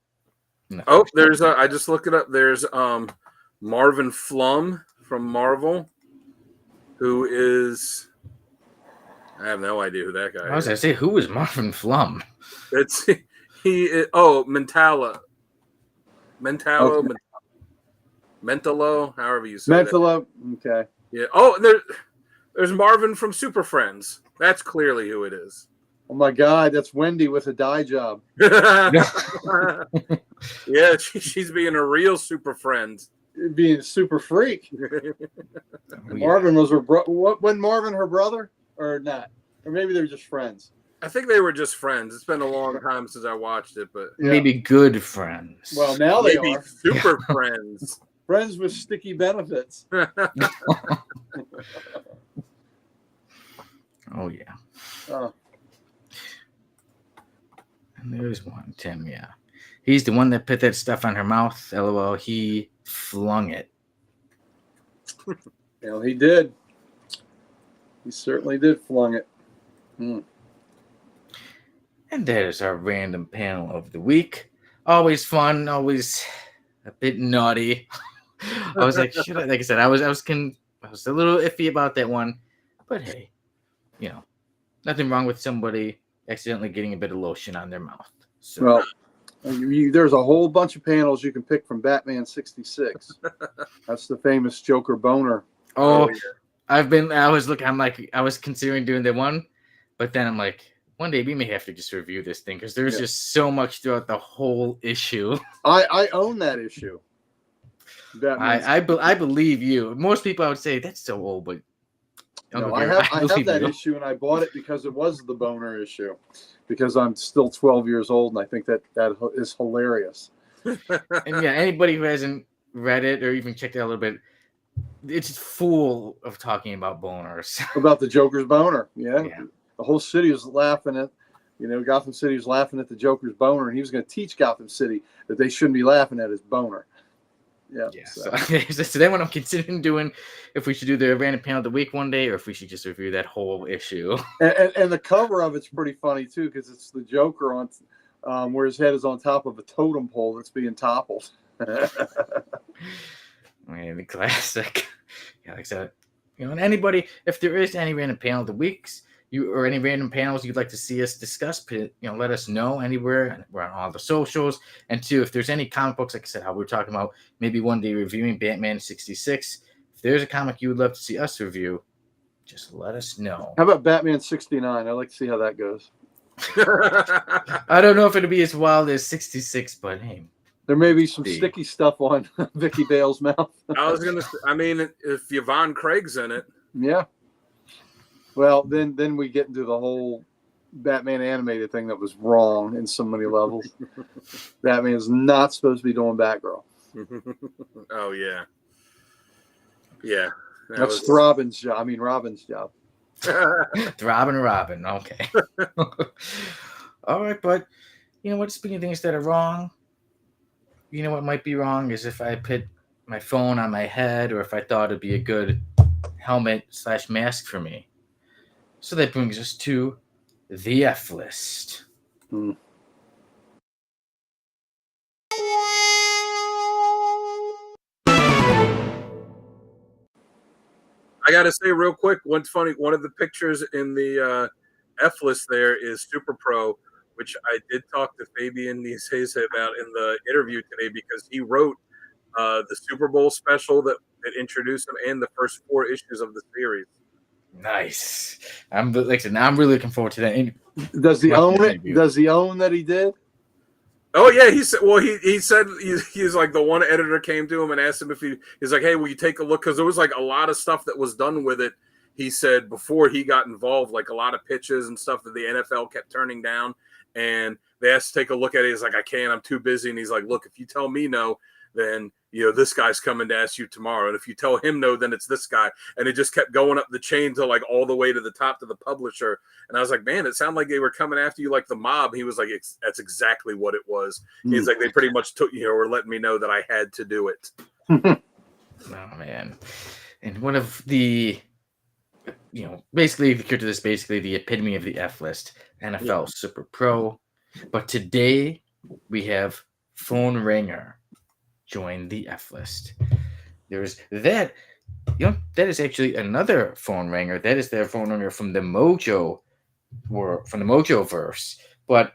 no. Oh, there's I just looked it up. There's Marvin Flum from Marvel, who is I have no idea who that guy is. I was going to say, who is Marvin Flum? It's Mentalo, okay. Mentalo, however you say Mentalo, that. Okay. Yeah. Oh, there's Marvin from Super Friends. That's clearly who it is. Oh my God, that's Wendy with a dye job. Yeah, she's being a real super friend. Being a super freak. Marvin was her brother. Wasn't Marvin her brother or not? Or maybe they were just friends. I think they were just friends. It's been a long time since I watched it, but maybe good friends. Well, now they are super friends. Friends with sticky benefits. Oh yeah. Oh. And there's one, Tim. Yeah, he's the one that put that stuff on her mouth. LOL. He flung it. Yeah, he did. He certainly did flung it. And there's our random panel of the week. Always fun. Always a bit naughty. I was like, should I? Like I said, I was a little iffy about that one, but hey, nothing wrong with somebody accidentally getting a bit of lotion on their mouth. So. Well, there's a whole bunch of panels you can pick from Batman 66. That's the famous Joker boner. Oh, yeah. I was considering doing the one, but then I'm like, one day we may have to just review this thing because there's just so much throughout the whole issue. I own that issue. I believe you. Most people I would say that's so old, but no, I have that issue, and I bought it because it was the boner issue. Because I'm still 12 years old, and I think that is hilarious. And yeah, anybody who hasn't read it or even checked it out a little bit, it's full of talking about boners. About the Joker's boner, yeah. The whole city was laughing at, Gotham City was laughing at the Joker's boner, and he was going to teach Gotham City that they shouldn't be laughing at his boner. Yeah. So then what I'm considering doing, if we should do the random panel of the week one day, or if we should just review that whole issue. And the cover of it's pretty funny too, because it's the Joker on where his head is on top of a totem pole that's being toppled. Man, the classic. Yeah, like I said, and anybody, if there is any random panel of the weeks, you or any random panels you'd like to see us discuss, let us know anywhere. We're on all the socials. And two, if there's any comic books, like I said, how we were talking about maybe one day reviewing Batman 66. If there's a comic you would love to see us review, just let us know. How about Batman 69? I'd like to see how that goes. I don't know if it'll be as wild as 66, but hey. There may be some sticky stuff on Vicky Bale's mouth. I was gonna. I mean, if Yvonne Craig's in it, yeah. Well, then we get into the whole Batman animated thing that was wrong in so many levels. Batman is not supposed to be doing Batgirl. Oh yeah, yeah. That's Robin's job. I mean, Robin's job. Robin. Okay. All right, but you know what? Speaking of things that are wrong. You know what might be wrong is if I put my phone on my head or if I thought it'd be a good helmet/mask for me. So that brings us to the F list. Hmm. I gotta say real quick, what's funny, one of the pictures in the F list there is Super Pro, which I did talk to Fabian Nisese about in the interview today because he wrote the Super Bowl special that introduced him and the first 4 issues of the series. Nice. I'm really looking forward to that. Does he own it? Does he own that he did? Oh yeah, he said. Well, he said he's like the one editor came to him and asked him if he's like, hey, will you take a look? Because there was like a lot of stuff that was done with it. He said before he got involved, like a lot of pitches and stuff that the NFL kept turning down. And they asked to take a look at it. He's like, I can't, I'm too busy. And he's like, look, if you tell me no, then, this guy's coming to ask you tomorrow. And if you tell him no, then it's this guy. And it just kept going up the chain to like all the way to the top to the publisher. And I was like, man, it sounded like they were coming after you like the mob. He was like, that's exactly what it was. He's like, they pretty much took, were letting me know that I had to do it. Oh, man. And one of the, basically, the character is basically the epitome of the F list. NFL Super Pro. But today we have Phone Ringer join the F list. There's that. That is actually another phone ringer. That is their phone ringer from the Mojo verse. But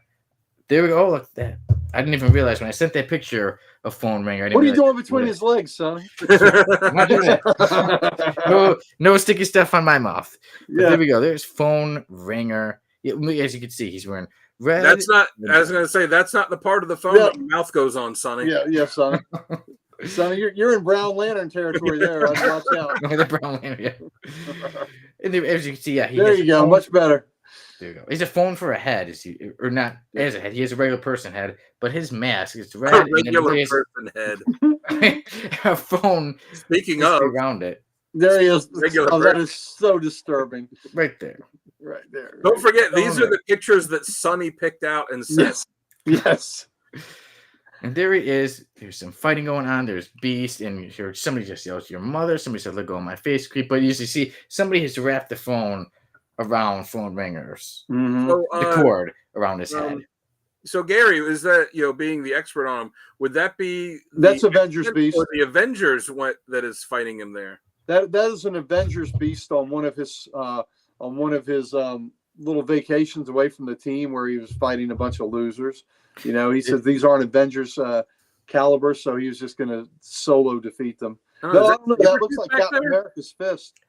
there we go. Look at that. I didn't even realize when I sent that picture of phone ringer. What are you doing between his legs, son? No sticky stuff on my mouth. But Yeah. There we go. There's phone ringer. As you can see, he's wearing red. That's not. I was going to say that's not the part of the phone that your mouth goes on, Sonny. Yeah, Sonny. Sonny, you're in Brown Lantern territory there. I'd watch out. The Brown Lantern, yeah. And as you can see, there you go. Much better. There you go. He's a phone for a head, is he? Or not as a head. He has a regular person head, but his mask is red. A regular person head. A phone. Speaking of around it. There he is. That is so disturbing. Right there. Right there. Don't forget, these are the pictures that Sonny picked out and sent. Yes. And there he is. There's some fighting going on. There's Beast, and somebody just yells, "Your mother." Somebody said, "Let go of my face, creep." But you see, somebody has wrapped the phone around phone ringers. Mm-hmm. So, the cord around his head. So, Gary, is that being the expert on him? Would that be that's Avengers Beast or the Avengers that is fighting him there? That is an Avengers Beast on one of his little vacations away from the team where he was fighting a bunch of losers. He said these aren't Avengers caliber, so he was just going to solo defeat them. I don't know. That looks like Captain America's fist.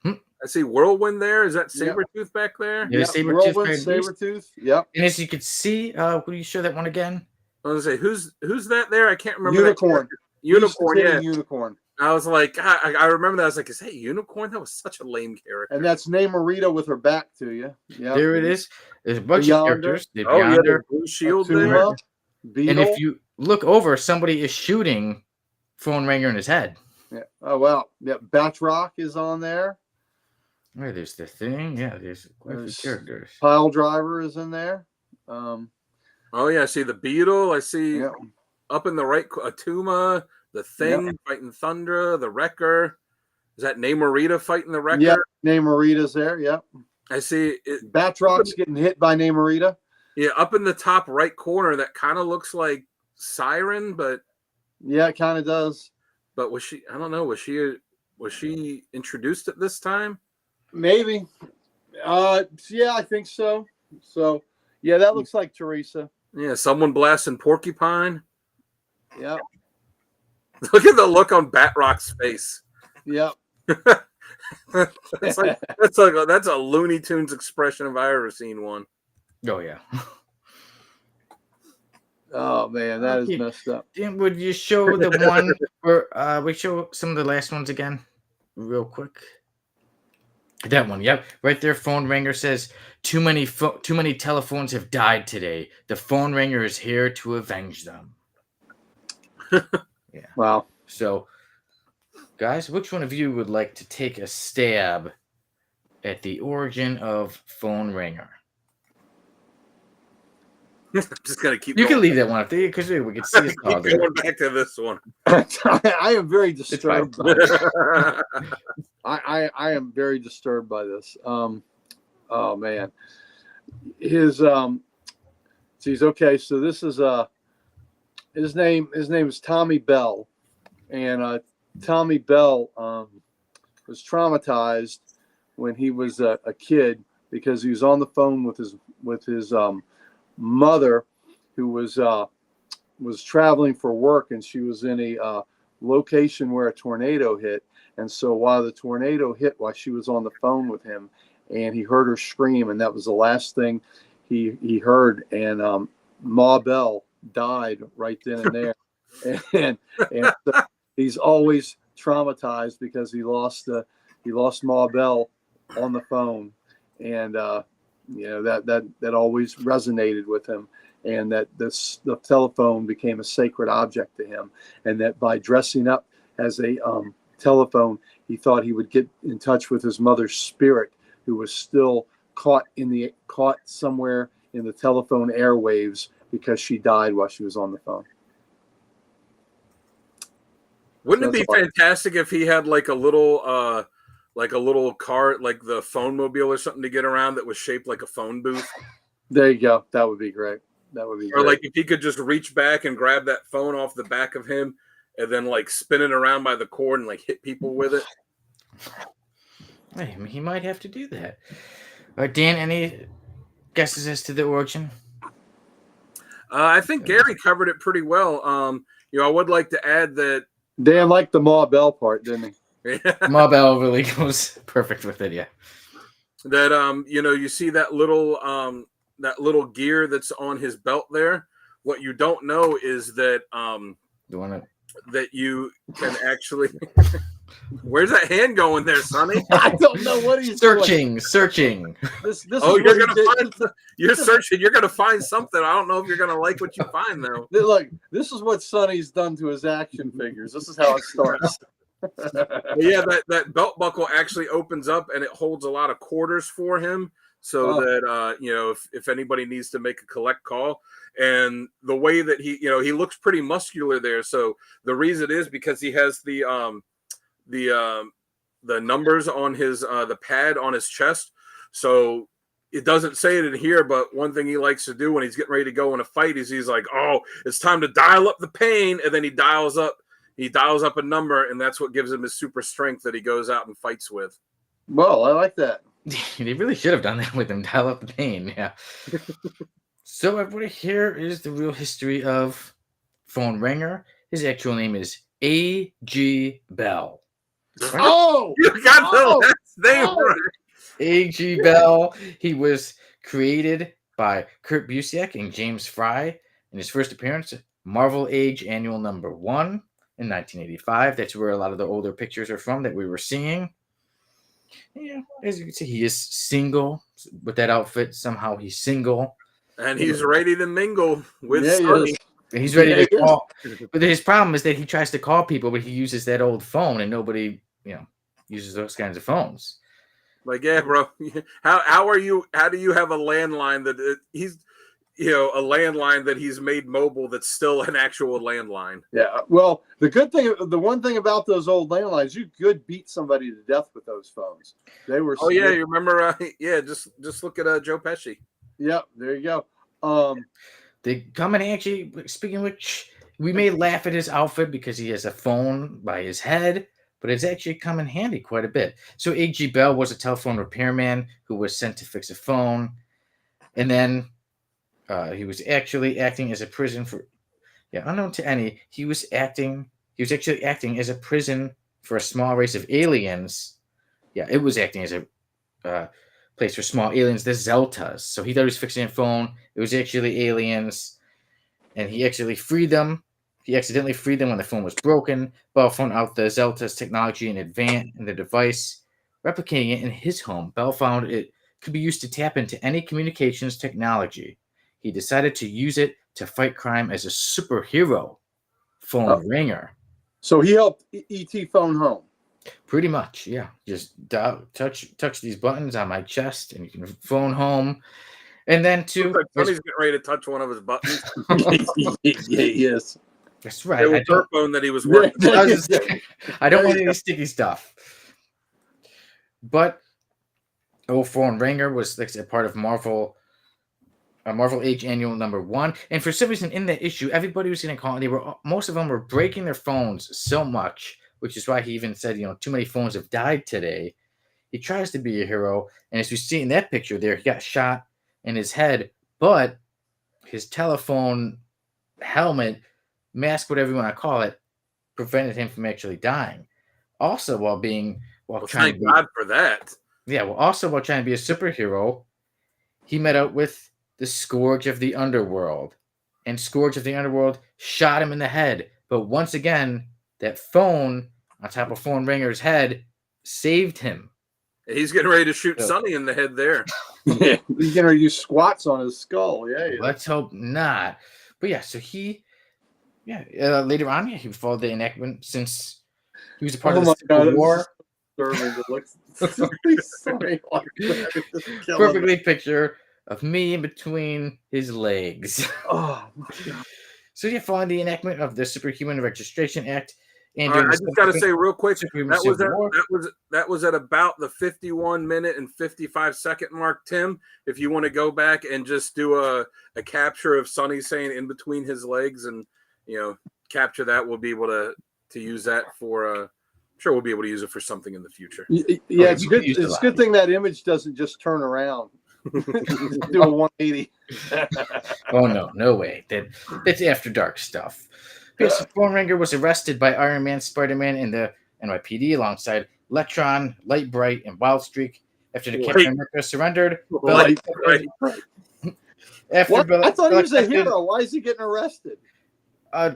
I see Whirlwind there. Is that Sabretooth back there? Yeah, Sabretooth. Yep. And as you can see, will you show that one again? I was going to say, who's that there? I can't remember. Unicorn. Unicorn, yeah. Unicorn. I was like, I remember that. I was like, is that Unicorn? That was such a lame character. And that's Namorita with her back to you. Yeah. There it is. There's a bunch of characters. The Blue Shield there. And if you look over, somebody is shooting Phone Ringer in his head. Yeah. Oh, wow. Yeah. Batroc is on there. Right, there's the Thing. Yeah, there's quite a few characters. Pile Driver is in there. Oh, yeah. I see the Beetle. I see up in the right, Atuma. The Thing fighting Thundra, the Wrecker. Is that Namorita fighting the Wrecker? Yeah, Namorita's there. Yep. I see it. Batroc's getting hit by Namorita. Yeah, up in the top right corner, that kind of looks like Siren, but yeah, it kind of does. But was she? I don't know. Was she introduced at this time? Maybe. Yeah, I think so. So, yeah, that looks like Teresa. Yeah, someone blasting Porcupine. Yep. Look at the look on Batrock's face. Yep. That's a Looney Tunes expression if I ever seen one. Oh yeah. Oh man, that is messed up. Dan, would you show the one where we show some of the last ones again, real quick? That one, yep, right there. Phone ringer says, too many telephones have died today. The phone ringer is here to avenge them." Yeah. Wow. So, guys, which one of you would like to take a stab at the origin of phone ringer? I'm just gonna keep. You going. can leave that one up there because we can see it. Keep going back to this one. I am very disturbed by this. I am very disturbed by this. Oh man, his geez, okay. So this is his name is Tommy Bell, and Tommy Bell was traumatized when he was a kid because he was on the phone with his mother, who was traveling for work, and she was in a location where a tornado hit. And so while the tornado hit, while she was on the phone with him, and he heard her scream, and that was the last thing he heard. And Ma Bell died right then and there, and so he's always traumatized because he lost Ma Bell on the phone, and that always resonated with him, and that the telephone became a sacred object to him, and that by dressing up as a telephone, he thought he would get in touch with his mother's spirit, who was still caught somewhere in the telephone airwaves because she died while she was on the phone. Wouldn't it be fantastic if he had like a little car, like the phone mobile or something to get around that was shaped like a phone booth? There you go. That would be great. That would be Or great. like if he could just reach back and grab that phone off the back of him and then like spin it around by the cord and like hit people with it. Hey, he might have to do that. All right, Dan, any guesses as to the origin? I think Gary covered it pretty well. I would like to add that Dan liked the Ma Bell part, didn't he? Ma Bell really goes perfect with it, yeah. That you see that little gear that's on his belt there. What you don't know is that that you can actually. Where's that hand going there, Sonny? I don't know what he's searching. This you're gonna find. You're searching. You're gonna find something. I don't know if you're gonna like what you find though. Look, this is what Sonny's done to his action figures. This is how it starts. Yeah, that belt buckle actually opens up and it holds a lot of quarters for him, so that if anybody needs to make a collect call. And the way that he looks pretty muscular there. So the reason is because he has the numbers on his the pad on his chest. So it doesn't say it in here, but one thing he likes to do when he's getting ready to go in a fight is he's like, "Oh, it's time to dial up the pain," and then he dials up a number, and that's what gives him his super strength that he goes out and fights with. Well, I like that. They really should have done that with him. Dial up the pain, yeah. So everybody, here is the real history of phone ringer. His actual name is A.G. Bell. Oh, you got the last name right. A.G. Bell. He was created by Kurt Busiek and James Fry in his first appearance, Marvel Age Annual Number 1 in 1985. That's where a lot of the older pictures are from that we were seeing. Yeah, as you can see, he is single with that outfit. Somehow he's single. And he's ready to mingle with Sonny. He's ready to call. But his problem is that he tries to call people, but he uses that old phone, and nobody, uses those kinds of phones. Like, yeah, bro. How are you? How do you have a landline that he's, a landline that he's made mobile that's still an actual landline? Yeah. Well, the one thing about those old landlines, you could beat somebody to death with those phones. They were. Oh yeah, you remember? Just look at Joe Pesci. Yep, there you go. They come in actually. Speaking of which, we may laugh at his outfit because he has a phone by his head, but it's actually come in handy quite a bit. So A.G. Bell was a telephone repairman who was sent to fix a phone, and then he was actually acting as a prison for, unknown to any, he was actually acting as a prison for a small race of aliens. Yeah, it was acting as a place for small aliens, the Zeltas. So he thought he was fixing a phone. It was actually aliens, and he actually freed them. He accidentally freed them when the phone was broken. Bell found out the Zelta's technology in the device, replicating it in his home. Bell found it could be used to tap into any communications technology. He decided to use it to fight crime as a superhero phone ringer. So he helped ET phone home. Pretty much, yeah. Just touch these buttons on my chest, and you can phone home. And then too, Looks like Sonny's getting ready to touch one of his buttons. Yes, that's right. It was her phone that he was working. I don't want any sticky stuff. But phone ringer was like a part of Marvel Age Annual #1, and for some reason in that issue, everybody was going to call, and most of them were breaking their phones so much, which is why he even said, too many phones have died today. He tries to be a hero, and as we see in that picture there, he got shot in his head, but his telephone helmet, mask, whatever you want to call it, prevented him from actually dying. Also, while trying to be, God for that. Yeah, also while trying to be a superhero, he met up with the Scourge of the Underworld. And Scourge of the Underworld shot him in the head. But once again, that phone on top of Phone Ringer's head saved him. He's getting ready to shoot Sonny in the head there. Yeah, he's going to use squats on his skull. Yeah. Let's hope not. But yeah, so later on, he followed the enactment since he was a part of the Civil War. Perfectly picture of me in between his legs. Oh my God. So following the enactment of the Superhuman Registration Act, and I just got to say real quick, that was at about the 51-minute and 55-second mark. Tim, if you want to go back and just do a capture of Sonny saying "in between his legs" and capture that, we'll be able to use that for. I'm sure we'll be able to use it for something in the future. Yeah, it's good. It's a good thing that image doesn't just turn around. Do a 180. Oh no way! That's after dark stuff. Phone Ringer was arrested by Iron Man, Spider-Man, and the NYPD alongside Electron, Light Bright, and Wild Streak. After the Captain America surrendered, I thought he was a accepted, hero. Why is he getting arrested?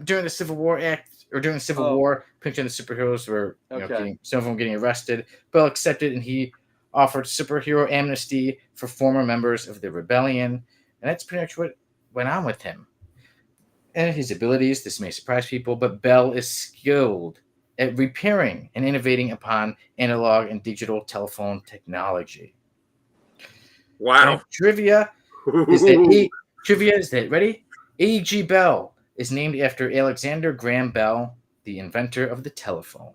During the Civil War Act, or during the Civil War, picturing the superheroes were some of them getting arrested. Bell accepted, and he offered superhero amnesty for former members of the rebellion, and that's pretty much what went on with him. And his abilities, this may surprise people, but Bell is skilled at repairing and innovating upon analog and digital telephone technology. Wow. And trivia is that ready? A.G. Bell is named after Alexander Graham Bell, the inventor of the telephone.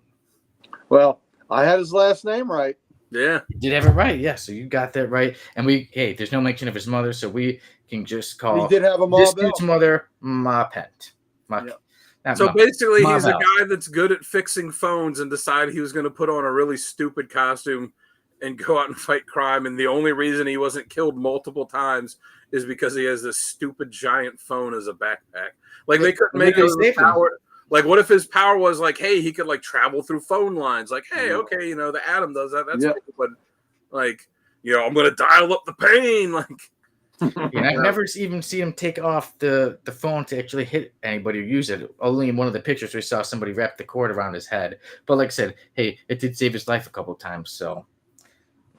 Well, I had his last name right. Yeah. You did have it right. Yeah, so you got that right. And there's no mention of his mother, so we can just call he did have a this Bell. dude's mother Ma Pent. So basically, he's a guy that's good at fixing phones and decided he was going to put on a really stupid costume and go out and fight crime. And the only reason he wasn't killed multiple times is because he has this stupid giant phone as a backpack. Like they couldn't make it power. Like, what if his power was like, hey, he could like travel through phone lines? Like, hey, okay, the Atom does that. That's cool. But like, I'm going to dial up the pain. Like, I've never even seen him take off the phone to actually hit anybody or use it. Only in one of the pictures we saw somebody wrap the cord around his head. But like I said, hey, it did save his life a couple of times. So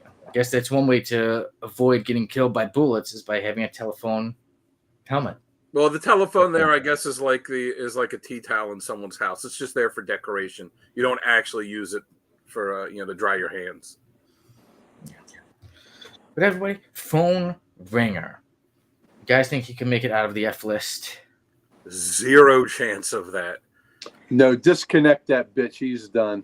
I guess that's one way to avoid getting killed by bullets is by having a telephone helmet. Well, the telephone there, I guess, is like a tea towel in someone's house. It's just there for decoration. You don't actually use it for to dry your hands. But everybody, Phone Ringer. You guys think he can make it out of the F list? Zero chance of that. No, disconnect that bitch. He's done.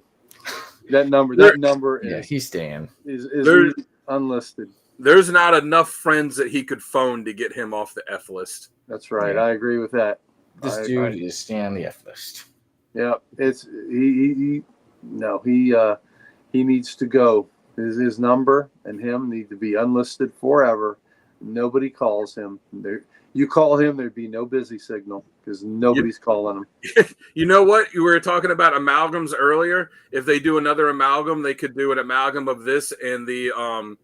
That number is he's staying. Is unlisted. There's not enough friends that he could phone to get him off the F list. That's right. Yeah. I agree with that. This dude is staying on the F list. Yeah, it's he No, he needs to go. His number and him need to be unlisted forever. Nobody calls him. You call him, there'd be no busy signal because nobody's calling him. You know what? You were talking about amalgams earlier. If they do another amalgam, they could do an amalgam of this and the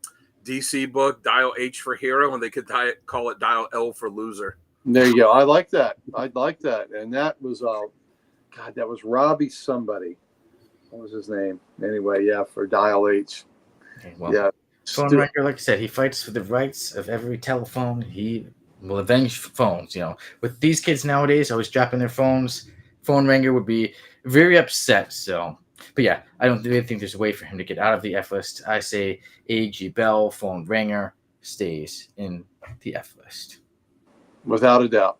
DC book, Dial H for Hero, and they could call it Dial L for Loser. There you go. I like that. And that was, God, that was Robbie somebody. What was his name? Anyway, yeah, for Dial H. Okay, well, Yeah. Phone Wrecker, like I said, he fights for the rights of every telephone. He will avenge phones. With these kids nowadays, always dropping their phones. Phone Wrecker would be very upset. So, but yeah, I don't really think there's a way for him to get out of the F list. I say A.G. Bell, Phone Wrecker stays in the F list. Without a doubt.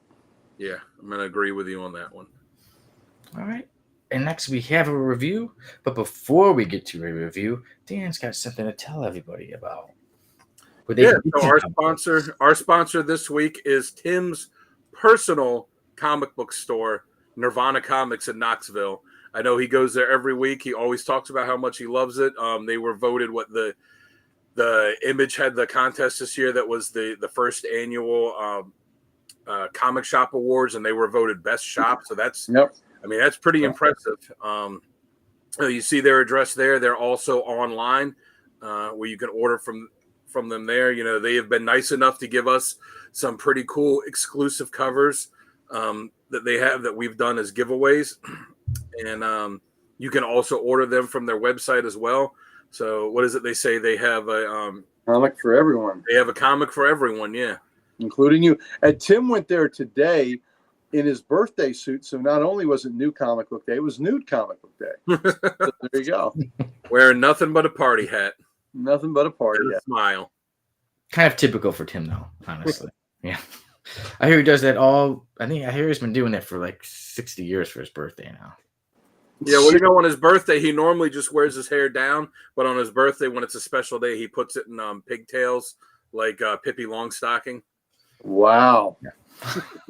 Yeah, I'm going to agree with you on that one. All right. And next we have a review. But before we get to a review, Dan's got something to tell everybody about. So our sponsor this week is Tim's personal comic book store, Nirvana Comics in Knoxville. I know he goes there every week. He always talks about how much he loves it. They were voted the Image had the contest this year that was the first annual Comic Shop Awards, and they were voted best shop. So that's that's pretty impressive. You see their address there. They're also online where you can order from them there. They have been nice enough to give us some pretty cool exclusive covers that they have that we've done as giveaways. And you can also order them from their website as well. So what is it they say? They have a comic for everyone. They have a comic for everyone, yeah. Including you. And Tim went there today in his birthday suit. So not only was it New Comic Book Day, it was Nude Comic Book Day. So there you go. Wearing nothing but a party hat. Nothing but a party hat. Smile. Kind of typical for Tim, though, honestly. Yeah. I hear he does that I hear he's been doing that for like 60 years for his birthday now. Yeah, well, on his birthday, he normally just wears his hair down. But on his birthday, when it's a special day, he puts it in pigtails like Pippi Longstocking. Wow. Yeah.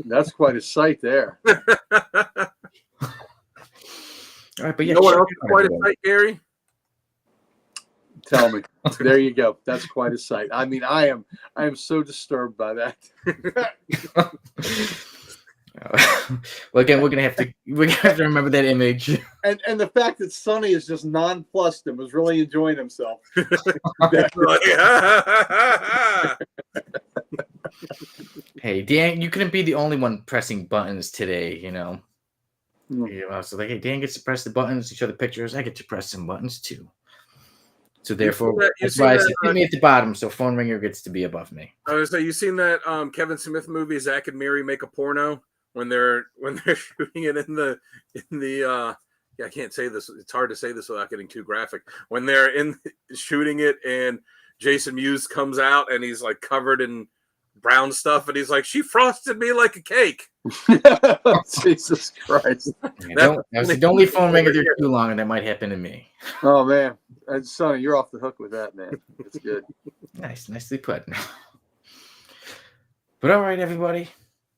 That's quite a sight there. All right, but you know what else is quite a sight, Gary? Tell me. There you go. That's quite a sight. I mean, I am so disturbed by that. Well, again, we're gonna have to remember that image. And the fact that Sonny is just nonplussed and was really enjoying himself. Hey, Dan, you couldn't be the only one pressing buttons today, So like, hey, Dan gets to press the buttons to show the pictures. I get to press some buttons too. So therefore, that's why I said put me at the bottom, so Phone Ringer gets to be above me. I was say, you seen that Kevin Smith movie, Zack and Miri Make a Porno, when they're shooting it in the I can't say this. It's hard to say this without getting too graphic. When they're shooting it and Jason Mewes comes out and he's like covered in brown stuff and he's like, she frosted me like a cake. Jesus Christ. Don't leave Phone Ringer there too long, and that might happen to me. Oh man. And Sonny, you're off the hook with that, man. It's good. Nicely put. But all right, everybody.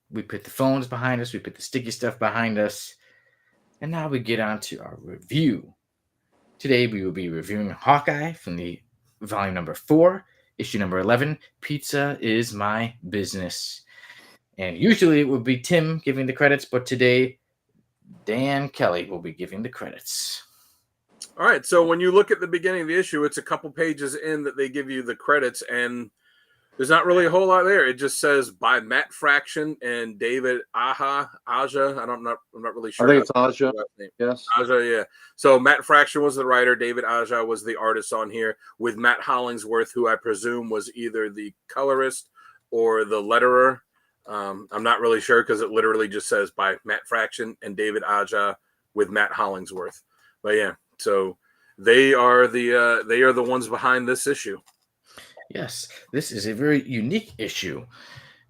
We put the phones behind us. We put the sticky stuff behind us. And now we get on to our review. Today we will be reviewing Hawkeye from the volume number 4, issue number 11. Pizza is my business. And usually it would be Tim giving the credits, but today Dan Kelly will be giving the credits. All right, so when you look at the beginning of the issue, it's a couple pages in that they give you the credits, and there's not really a whole lot there. It just says by Matt Fraction and David Aja. I'm not really sure. I think it's Aja. Yes. Aja, yeah. So Matt Fraction was the writer. David Aja was the artist on here, with Matt Hollingsworth, who I presume was either the colorist or the letterer. I'm not really sure because it literally just says by Matt Fraction and David Aja with Matt Hollingsworth. But yeah. So they are the ones behind this issue. Yes, this is a very unique issue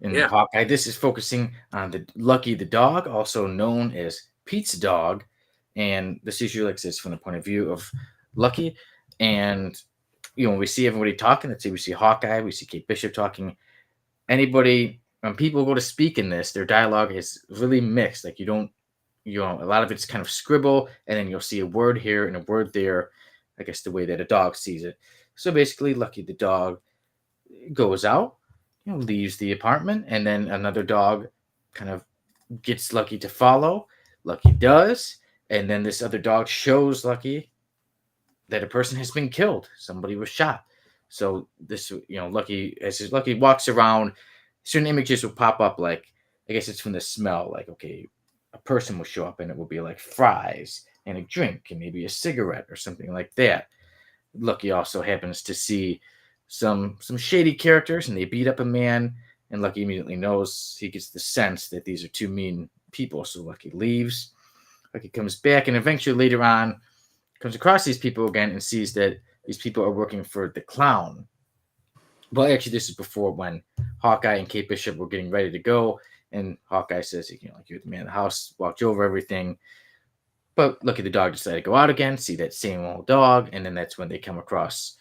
in Hawkeye. This is focusing on the Lucky the dog, also known as Pete's dog, and this issue like this from the point of view of Lucky. And we see everybody talking. Let's say we see Hawkeye, we see Kate Bishop talking. Anybody when people go to speak in this, their dialogue is really mixed. Like you don't a lot of it's kind of scribble, and then you'll see a word here and a word there. I guess the way that a dog sees it. So basically, Lucky the dog goes out, leaves the apartment, and then another dog kind of gets Lucky to follow. Lucky does, and then this other dog shows Lucky that a person has been killed. Somebody was shot. So this, Lucky, as Lucky walks around, certain images will pop up. Like, I guess it's from the smell. Like, okay, a person will show up, and it will be like fries and a drink and maybe a cigarette or something like that. Lucky also happens to see some shady characters, and they beat up a man. And Lucky immediately knows, he gets the sense that these are two mean people. So Lucky leaves. Lucky comes back, and eventually later on comes across these people again and sees that these people are working for the clown. Well, actually, this is before, when Hawkeye and Kate Bishop were getting ready to go, and Hawkeye says, you're the man of the house, watch over everything. But Lucky the dog decided to go out again, see that same old dog, and then that's when they come across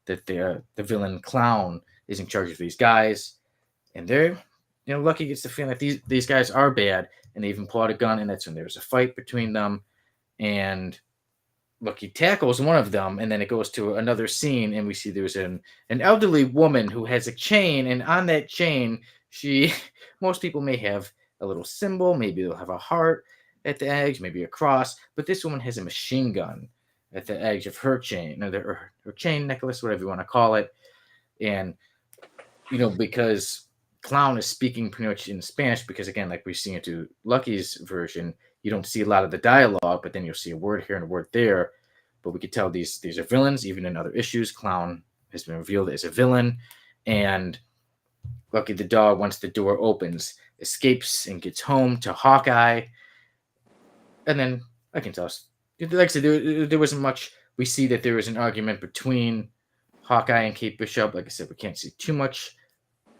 that the villain clown is in charge of these guys, and they're, Lucky gets the feeling that these guys are bad, and they even pull out a gun, and that's when there's a fight between them, and Lucky tackles one of them, and then it goes to another scene, and we see there's an elderly woman who has a chain, and on that chain, most people may have a little symbol, maybe they'll have a heart at the edge, maybe a cross, but this woman has a machine gun at the edge of her chain, or her chain necklace, whatever you want to call it, and because Clown is speaking pretty much in Spanish, because again, like we've seen it to Lucky's version, you don't see a lot of the dialogue, but then you'll see a word here and a word there. But we could tell these are villains. Even in other issues, Clown has been revealed as a villain. And Lucky the dog, once the door opens, escapes and gets home to Hawkeye. And then I can tell us, like I said, there wasn't much. We see that there was an argument between Hawkeye and Kate Bishop. Like I said, we can't see too much.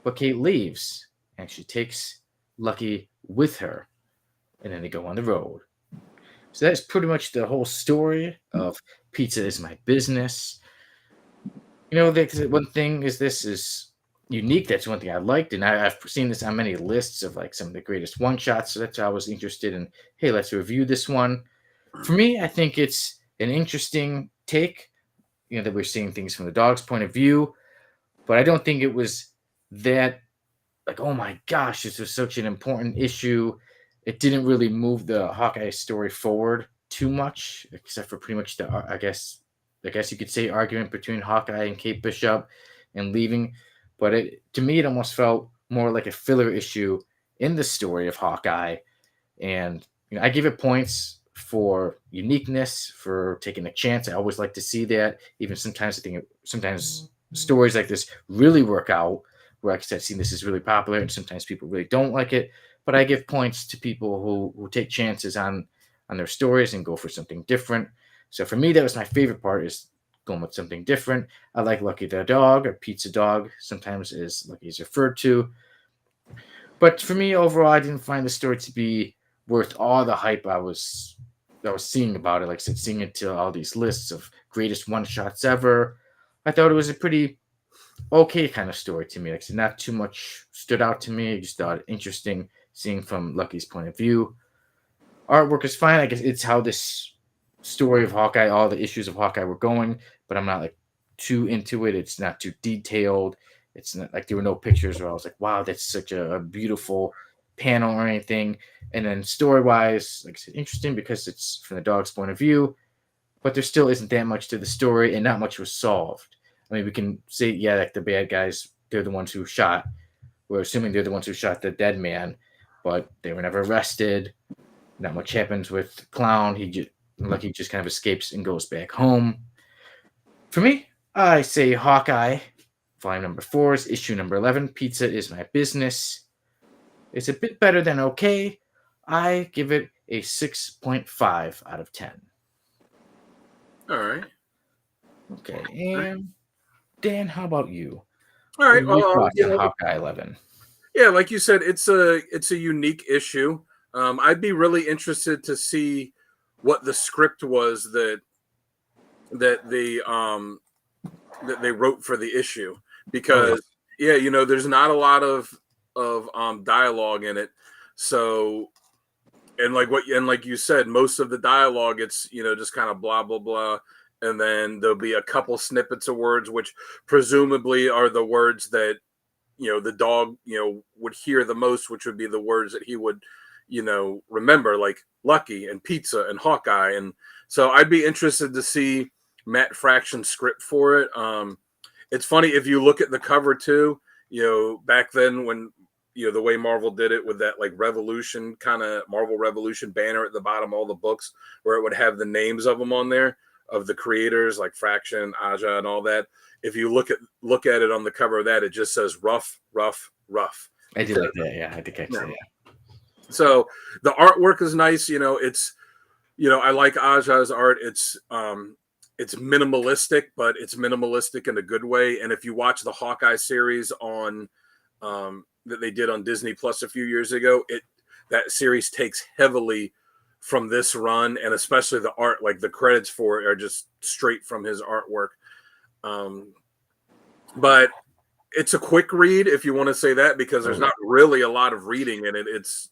But Kate leaves, and she takes Lucky with her. And then they go on the road. So that's pretty much the whole story of Pizza Is My Business. One thing is, this is unique. That's one thing I liked. And I've seen this on many lists of like some of the greatest one-shots. So that's why I was interested in, hey, let's review this one. For me, I think it's an interesting take, that we're seeing things from the dog's point of view. But I don't think it was that, like, oh my gosh, this was such an important issue. It didn't really move the Hawkeye story forward too much, except for pretty much the, I guess you could say, argument between Hawkeye and Kate Bishop and leaving. But to me, it almost felt more like a filler issue in the story of Hawkeye. And I give it points for uniqueness, for taking a chance. I always like to see that. Even sometimes I think stories like this really work out, where like I said, I've seen this is really popular, and sometimes people really don't like it. But I give points to people who take chances on their stories and go for something different. So for me, that was my favorite part, is going with something different. I like Lucky the dog, or Pizza Dog, sometimes is Lucky is referred to. But for me, overall, I didn't find the story to be worth all the hype I was seeing about it. Like I said, seeing it to all these lists of greatest one-shots ever, I thought it was a pretty okay kind of story to me. Like I said, not too much stood out to me. I just thought it interesting seeing from Lucky's point of view. Artwork is fine. I guess it's how this story of Hawkeye, all the issues of Hawkeye were going, but I'm not like too into it. It's not too detailed. It's not like there were no pictures where I was like, wow, that's such a beautiful panel or anything. And then story-wise, like I said, interesting because it's from the dog's point of view, but there still isn't that much to the story, and not much was solved. I mean, we can say, yeah, like the bad guys, they're the ones who shot. We're assuming they're the ones who shot the dead man, but they were never arrested. Not much happens with Clown. Lucky just kind of escapes and goes back home. For me, I say Hawkeye, volume number 4 is issue number 11. Pizza Is My Business. It's a bit better than okay. I give it a 6.5 out of 10. All right. Okay, and Dan, how about you? All right. What are your thoughts on Hawkeye 11? Yeah, like you said, it's a unique issue. I'd be really interested to see what the script was that they wrote for the issue, because there's not a lot of dialogue in it, so and like you said, most of the dialogue, it's, just kind of blah blah blah, and then there'll be a couple snippets of words, which presumably are the words that the dog would hear the most, which would be the words that he would remember, like Lucky and Pizza and Hawkeye. And so I'd be interested to see Matt Fraction's script for it. It's funny if you look at the cover too, back then when the way Marvel did it with that like Revolution kind of Marvel Revolution banner at the bottom of all the books, where it would have the names of them on there, of the creators like Fraction, Aja, and all that. If you look at it on the cover of that, it just says rough. I did like that. Yeah, I had to catch that. Yeah. So the artwork is nice. It's I like Aja's art. It's minimalistic, but it's minimalistic in a good way. And if you watch the Hawkeye series on that they did on Disney Plus a few years ago, that series takes heavily from this run, and especially the art. Like the credits for it are just straight from his artwork. But it's a quick read, if you want to say that, because there's not really a lot of reading in it. It's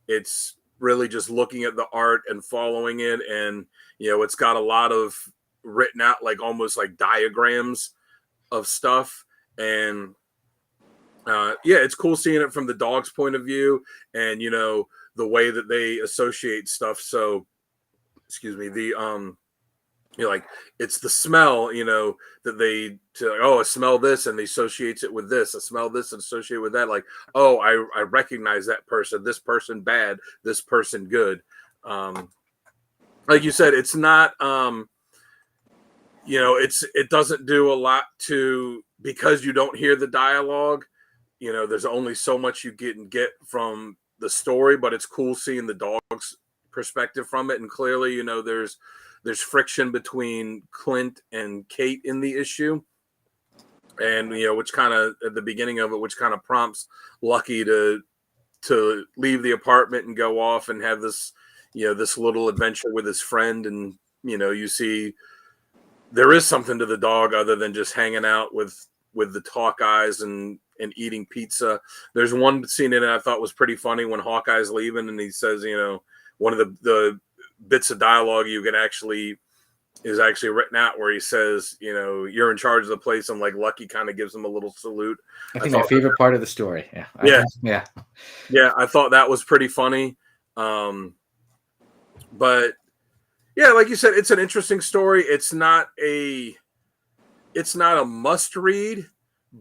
it's really just looking at the art and following it, and it's got a lot of written out, like almost like diagrams of stuff. And it's cool seeing it from the dog's point of view, and the way that they associate stuff. So excuse me, the like it's the smell, that they I smell this, and they associates it with this. I smell this and associate with that. Like, I recognize that person. This person bad. This person good. Like you said, it's not. It doesn't do a lot to, because you don't hear the dialogue. There's only so much you get from the story, but it's cool seeing the dog's perspective from it. And clearly, there's friction between Clint and Kate in the issue, and which kind of at the beginning of it, which kind of prompts Lucky to leave the apartment and go off and have this this little adventure with his friend. And you see there is something to the dog other than just hanging out with the Hawkeyes and eating pizza. There's one scene in it I thought was pretty funny when Hawkeye's leaving, and he says, one of the bits of dialogue is actually written out, where he says, you're in charge of the place, and like Lucky kind of gives him a little salute. I think my favorite part of the story. Yeah. I thought that was pretty funny. But yeah, like you said, it's an interesting story. It's not a must read,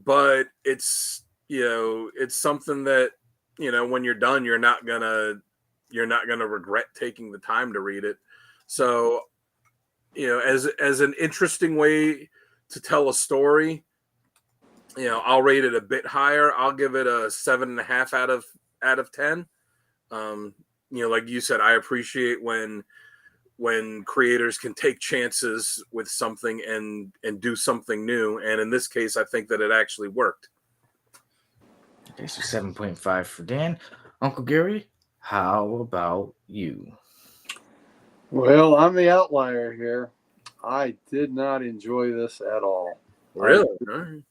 but it's it's something that when you're done, you're not gonna regret taking the time to read it. So as an interesting way to tell a story, I'll rate it a bit higher. I'll give it a 7.5 out of 10. Like you said, I appreciate when creators can take chances with something and do something new. And in this case, I think that it actually worked. Okay, so 7.5 for Dan. Uncle Gary, how about you? Well, I'm the outlier here. I did not enjoy this at all. Really?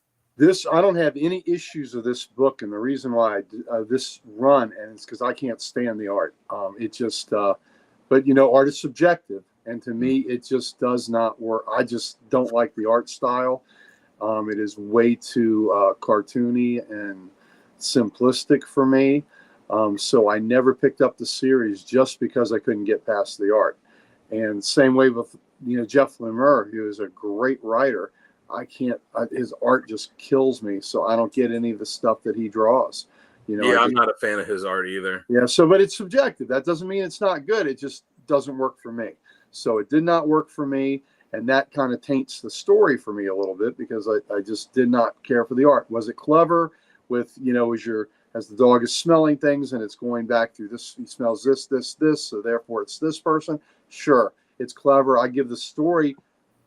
I don't have any issues with this book, and the reason why this run, and it's because I can't stand the art. It just, but art is subjective, and to me, it just does not work. I just don't like the art style. It is way too cartoony and simplistic for me. So I never picked up the series just because I couldn't get past the art. And same way with Jeff Lemire, who is a great writer. I can't. His art just kills me, so I don't get any of the stuff that he draws. I'm not a fan of his art either. Yeah, but it's subjective. That doesn't mean it's not good. It just doesn't work for me. So it did not work for me, and that kind of taints the story for me a little bit, because I just did not care for the art. Was it clever? With as the dog is smelling things and it's going back through this, he smells this, so therefore it's this person. Sure, it's clever. I give the story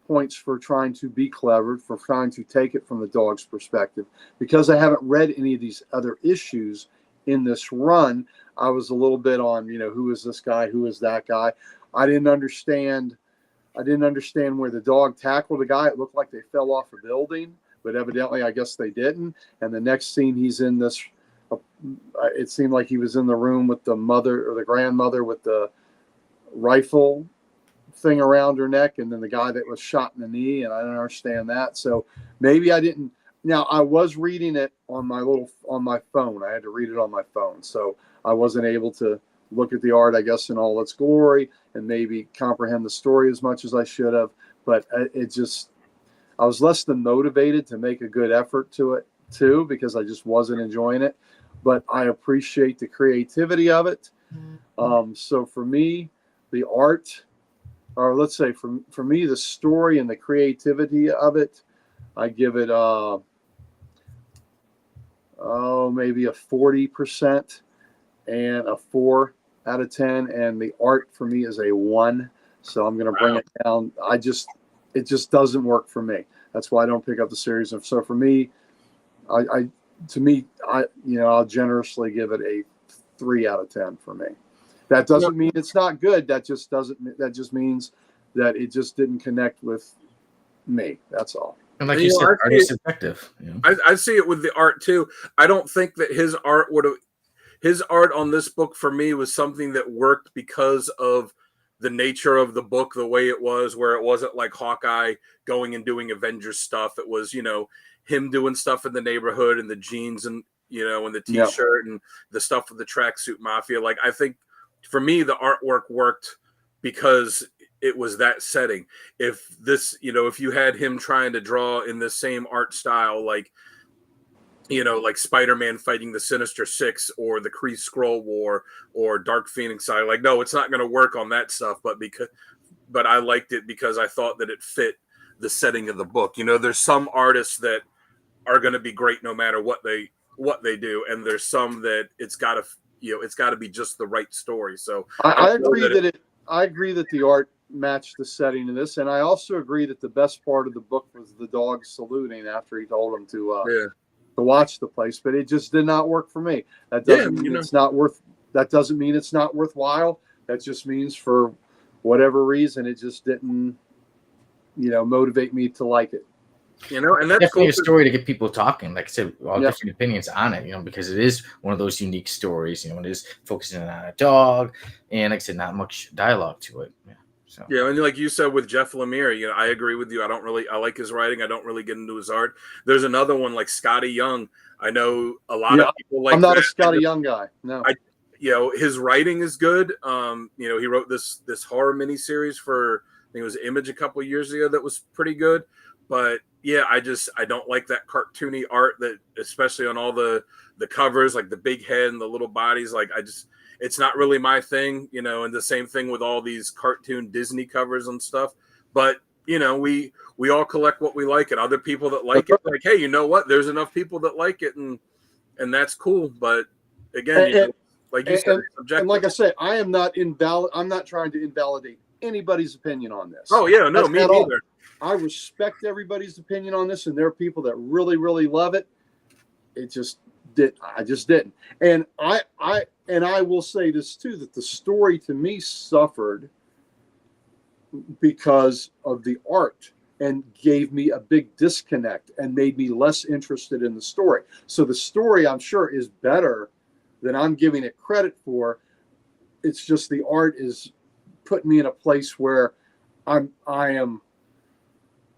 points for trying to be clever, for trying to take it from the dog's perspective. Because I haven't read any of these other issues in this run, I was a little bit on, who is this guy? Who is that guy? I didn't understand where the dog tackled a guy. It looked like they fell off a building, but evidently I guess they didn't. And the next scene, he's in this it seemed like he was in the room with the mother or the grandmother with the rifle thing around her neck, and then the guy that was shot in the knee, and I don't understand that. So maybe I didn't. Now I was reading it on my phone. I had to read it on my phone, so I wasn't able to look at the art, I guess, in all its glory and maybe comprehend the story as much as I should have. But I was less than motivated to make a good effort to it too, because I just wasn't enjoying it. But I appreciate the creativity of it. So for me, the art, or let's say for me, the story and the creativity of it, I give it maybe a 40% and a 4 out of 10. And the art for me is a 1. So I'm going to bring it down. It just doesn't work for me. That's why I don't pick up the series. And so for me, I'll generously give it a 3 out of 10 for me. That doesn't mean it's not good. That just means that it just didn't connect with me. That's all. And like you said, art is subjective. You know? I see it with the art too. I don't think that his art on this book for me was something that worked because of the nature of the book, the way it was, where it wasn't like Hawkeye going and doing Avengers stuff. It was, him doing stuff in the neighborhood and the jeans and, and the t-shirt and the stuff with the tracksuit mafia. Like, I think for me, the artwork worked because it was that setting. If this, if you had him trying to draw in the same art style, like Spider-Man fighting the Sinister Six or the Kree Skrull War or Dark Phoenix side, like, no, it's not going to work on that stuff. But I liked it because I thought that it fit the setting of the book. There's some artists that are going to be great no matter what they do, and there's some that it's got to be just the right story. So I agree that the art matched the setting of this, and I also agree that the best part of the book was the dog saluting after he told him to watch the place, but it just did not work for me. That doesn't mean it's not worth. That doesn't mean it's not worthwhile. That just means for whatever reason it just didn't, motivate me to like it. And that's definitely a story to get people talking. Like I said, all different opinions on it. Because it is one of those unique stories. It is focusing on a dog, and like I said, not much dialogue to it. Yeah. So. Yeah, and like you said with Jeff Lemire, I agree with you. I like his writing. I don't really get into his art. There's another one like Scotty Young. I know a lot of people like. I'm not a Scotty Young guy. No. His writing is good. He wrote this horror miniseries for, I think it was Image a couple of years ago that was pretty good. But yeah, I don't like that cartoony art that, especially on all the covers, like the big head and the little bodies. Like it's not really my thing, and the same thing with all these cartoon Disney covers and stuff. But, we all collect what we like, and other people that like it, like, hey, you know what? There's enough people that like it, and that's cool. But again, like you said, and like I said, I'm not trying to invalidate anybody's opinion on this. Oh yeah, no, me neither. I respect everybody's opinion on this, and there are people that really, really love it. I just didn't. And I will say this too, that the story to me suffered because of the art and gave me a big disconnect and made me less interested in the story. So the story, I'm sure, is better than I'm giving it credit for. It's just the art is putting me in a place where I am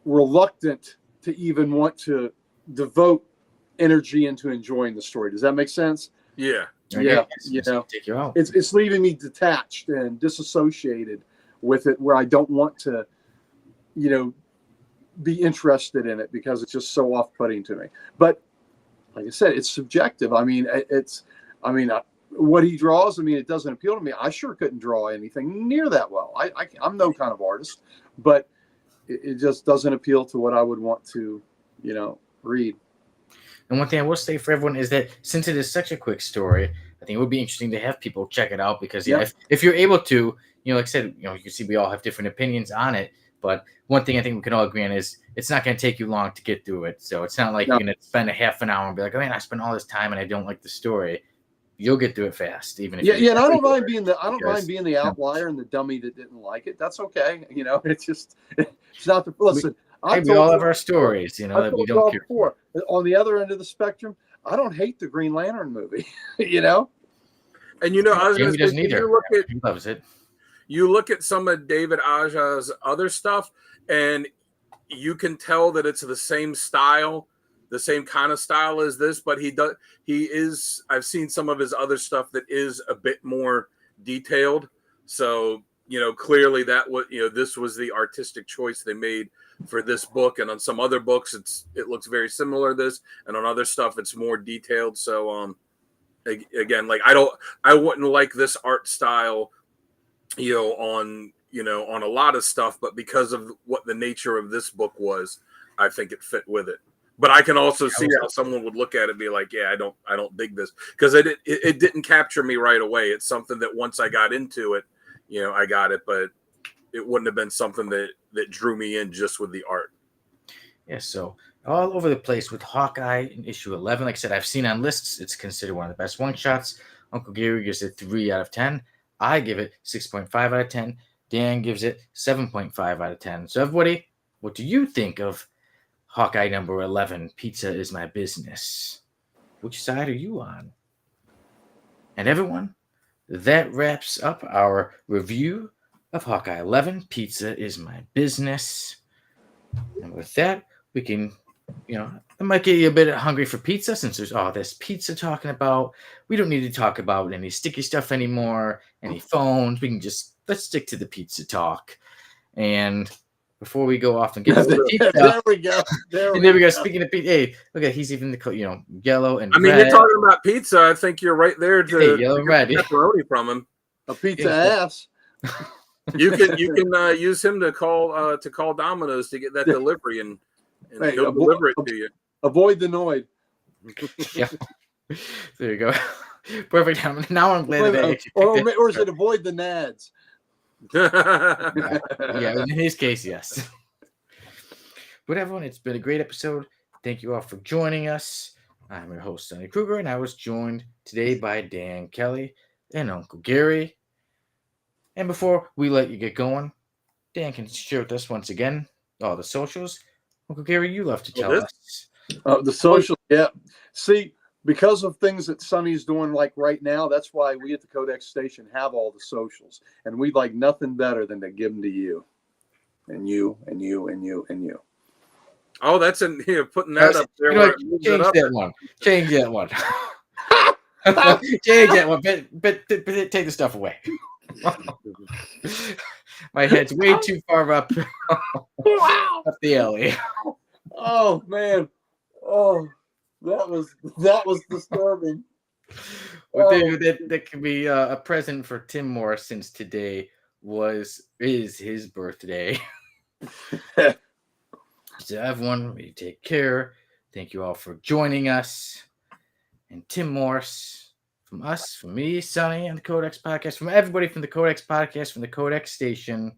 reluctant to even want to devote energy into enjoying the story. Does that make sense? Yeah. Yeah. Take you out. It's leaving me detached and disassociated with it, where I don't want to, be interested in it because it's just so off-putting to me. But like I said, it's subjective. I mean, what he draws, it doesn't appeal to me. I sure couldn't draw anything near that well. I'm no kind of artist, but it just doesn't appeal to what I would want to, read. And one thing I will say for everyone is that since it is such a quick story, I think it would be interesting to have people check it out because if you're able to, like I said, you can see we all have different opinions on it. But one thing I think we can all agree on is it's not going to take you long to get through it. So it's not like you're going to spend a half an hour and be like, oh man, I spent all this time and I don't like the story. You'll get through it fast, even if and I don't mind being the outlier and the dummy that didn't like it. That's okay. It's just it's not the listen. We all have our stories, that we don't care for. On the other end of the spectrum, I don't hate the Green Lantern movie, you know. And I was going Jamie to doesn't say, either. He loves it. You look at some of David Aja's other stuff, and you can tell that it's the same style, the same kind of style as this, but I've seen some of his other stuff that is a bit more detailed. So, clearly this was the artistic choice they made for this book. And on some other books, it looks very similar to this, and on other stuff, it's more detailed. So, again, like I wouldn't like this art style, on a lot of stuff, but because of what the nature of this book was, I think it fit with it. But I can also see how someone would look at it and be like, yeah, I don't dig this, because it didn't capture me right away. It's something that once I got into it, I got it, but it wouldn't have been something that drew me in just with the art. Yeah, so all over the place with Hawkeye in issue 11. Like I said, I've seen on lists, it's considered one of the best one-shots. Uncle Gary gives it 3 out of 10. I give it 6.5 out of 10. Dan gives it 7.5 out of 10. So everybody, what do you think of Hawkeye number 11, Pizza is My Business? Which side are you on? And everyone, that wraps up our review of Hawkeye 11, Pizza is My Business. And with that, we can, I might get you a bit hungry for pizza since there's all this pizza talking about. We don't need to talk about any sticky stuff anymore, any phones. We can let's stick to the pizza talk. And before we go off and get to the pizza, there we go. There we go. Speaking of pizza, hey, look at he's even the yellow and I mean, red. you're talking about pizza. I think you're right there to yellow and red. Pepperoni from him. A pizza ass. You can use him to call Domino's to get that delivery and he'll deliver it to you. Avoid the Noid. Yeah. There you go. Perfect. Now I'm glad that or is it avoid the Nads? Yeah, in his case, yes. But everyone, it's been a great episode. Thank you all for joining us. I'm your host, Sonny Kruger, and I was joined today by Dan Kelly and Uncle Gary. And before we let you get going, Dan can share with us once again all the socials. Uncle Gary, you love to tell us. The social, yeah. See, because of things that Sonny's doing like right now, that's why we at the Codex Station have all the socials. And we'd like nothing better than to give them to you. And you, and you, and you, and you. Oh, that's putting that up there. Change that one. Change that one. Change that one. But take the stuff away. My head's way too far up the alley. Oh man. Oh, that was disturbing. That could be a present for Tim Morris, since today is his birthday. So everyone, we take care. Thank you all for joining us. And Tim Morris, from us, from me, Sonny, and the Codex Podcast, from everybody from the Codex Podcast, from the Codex Station,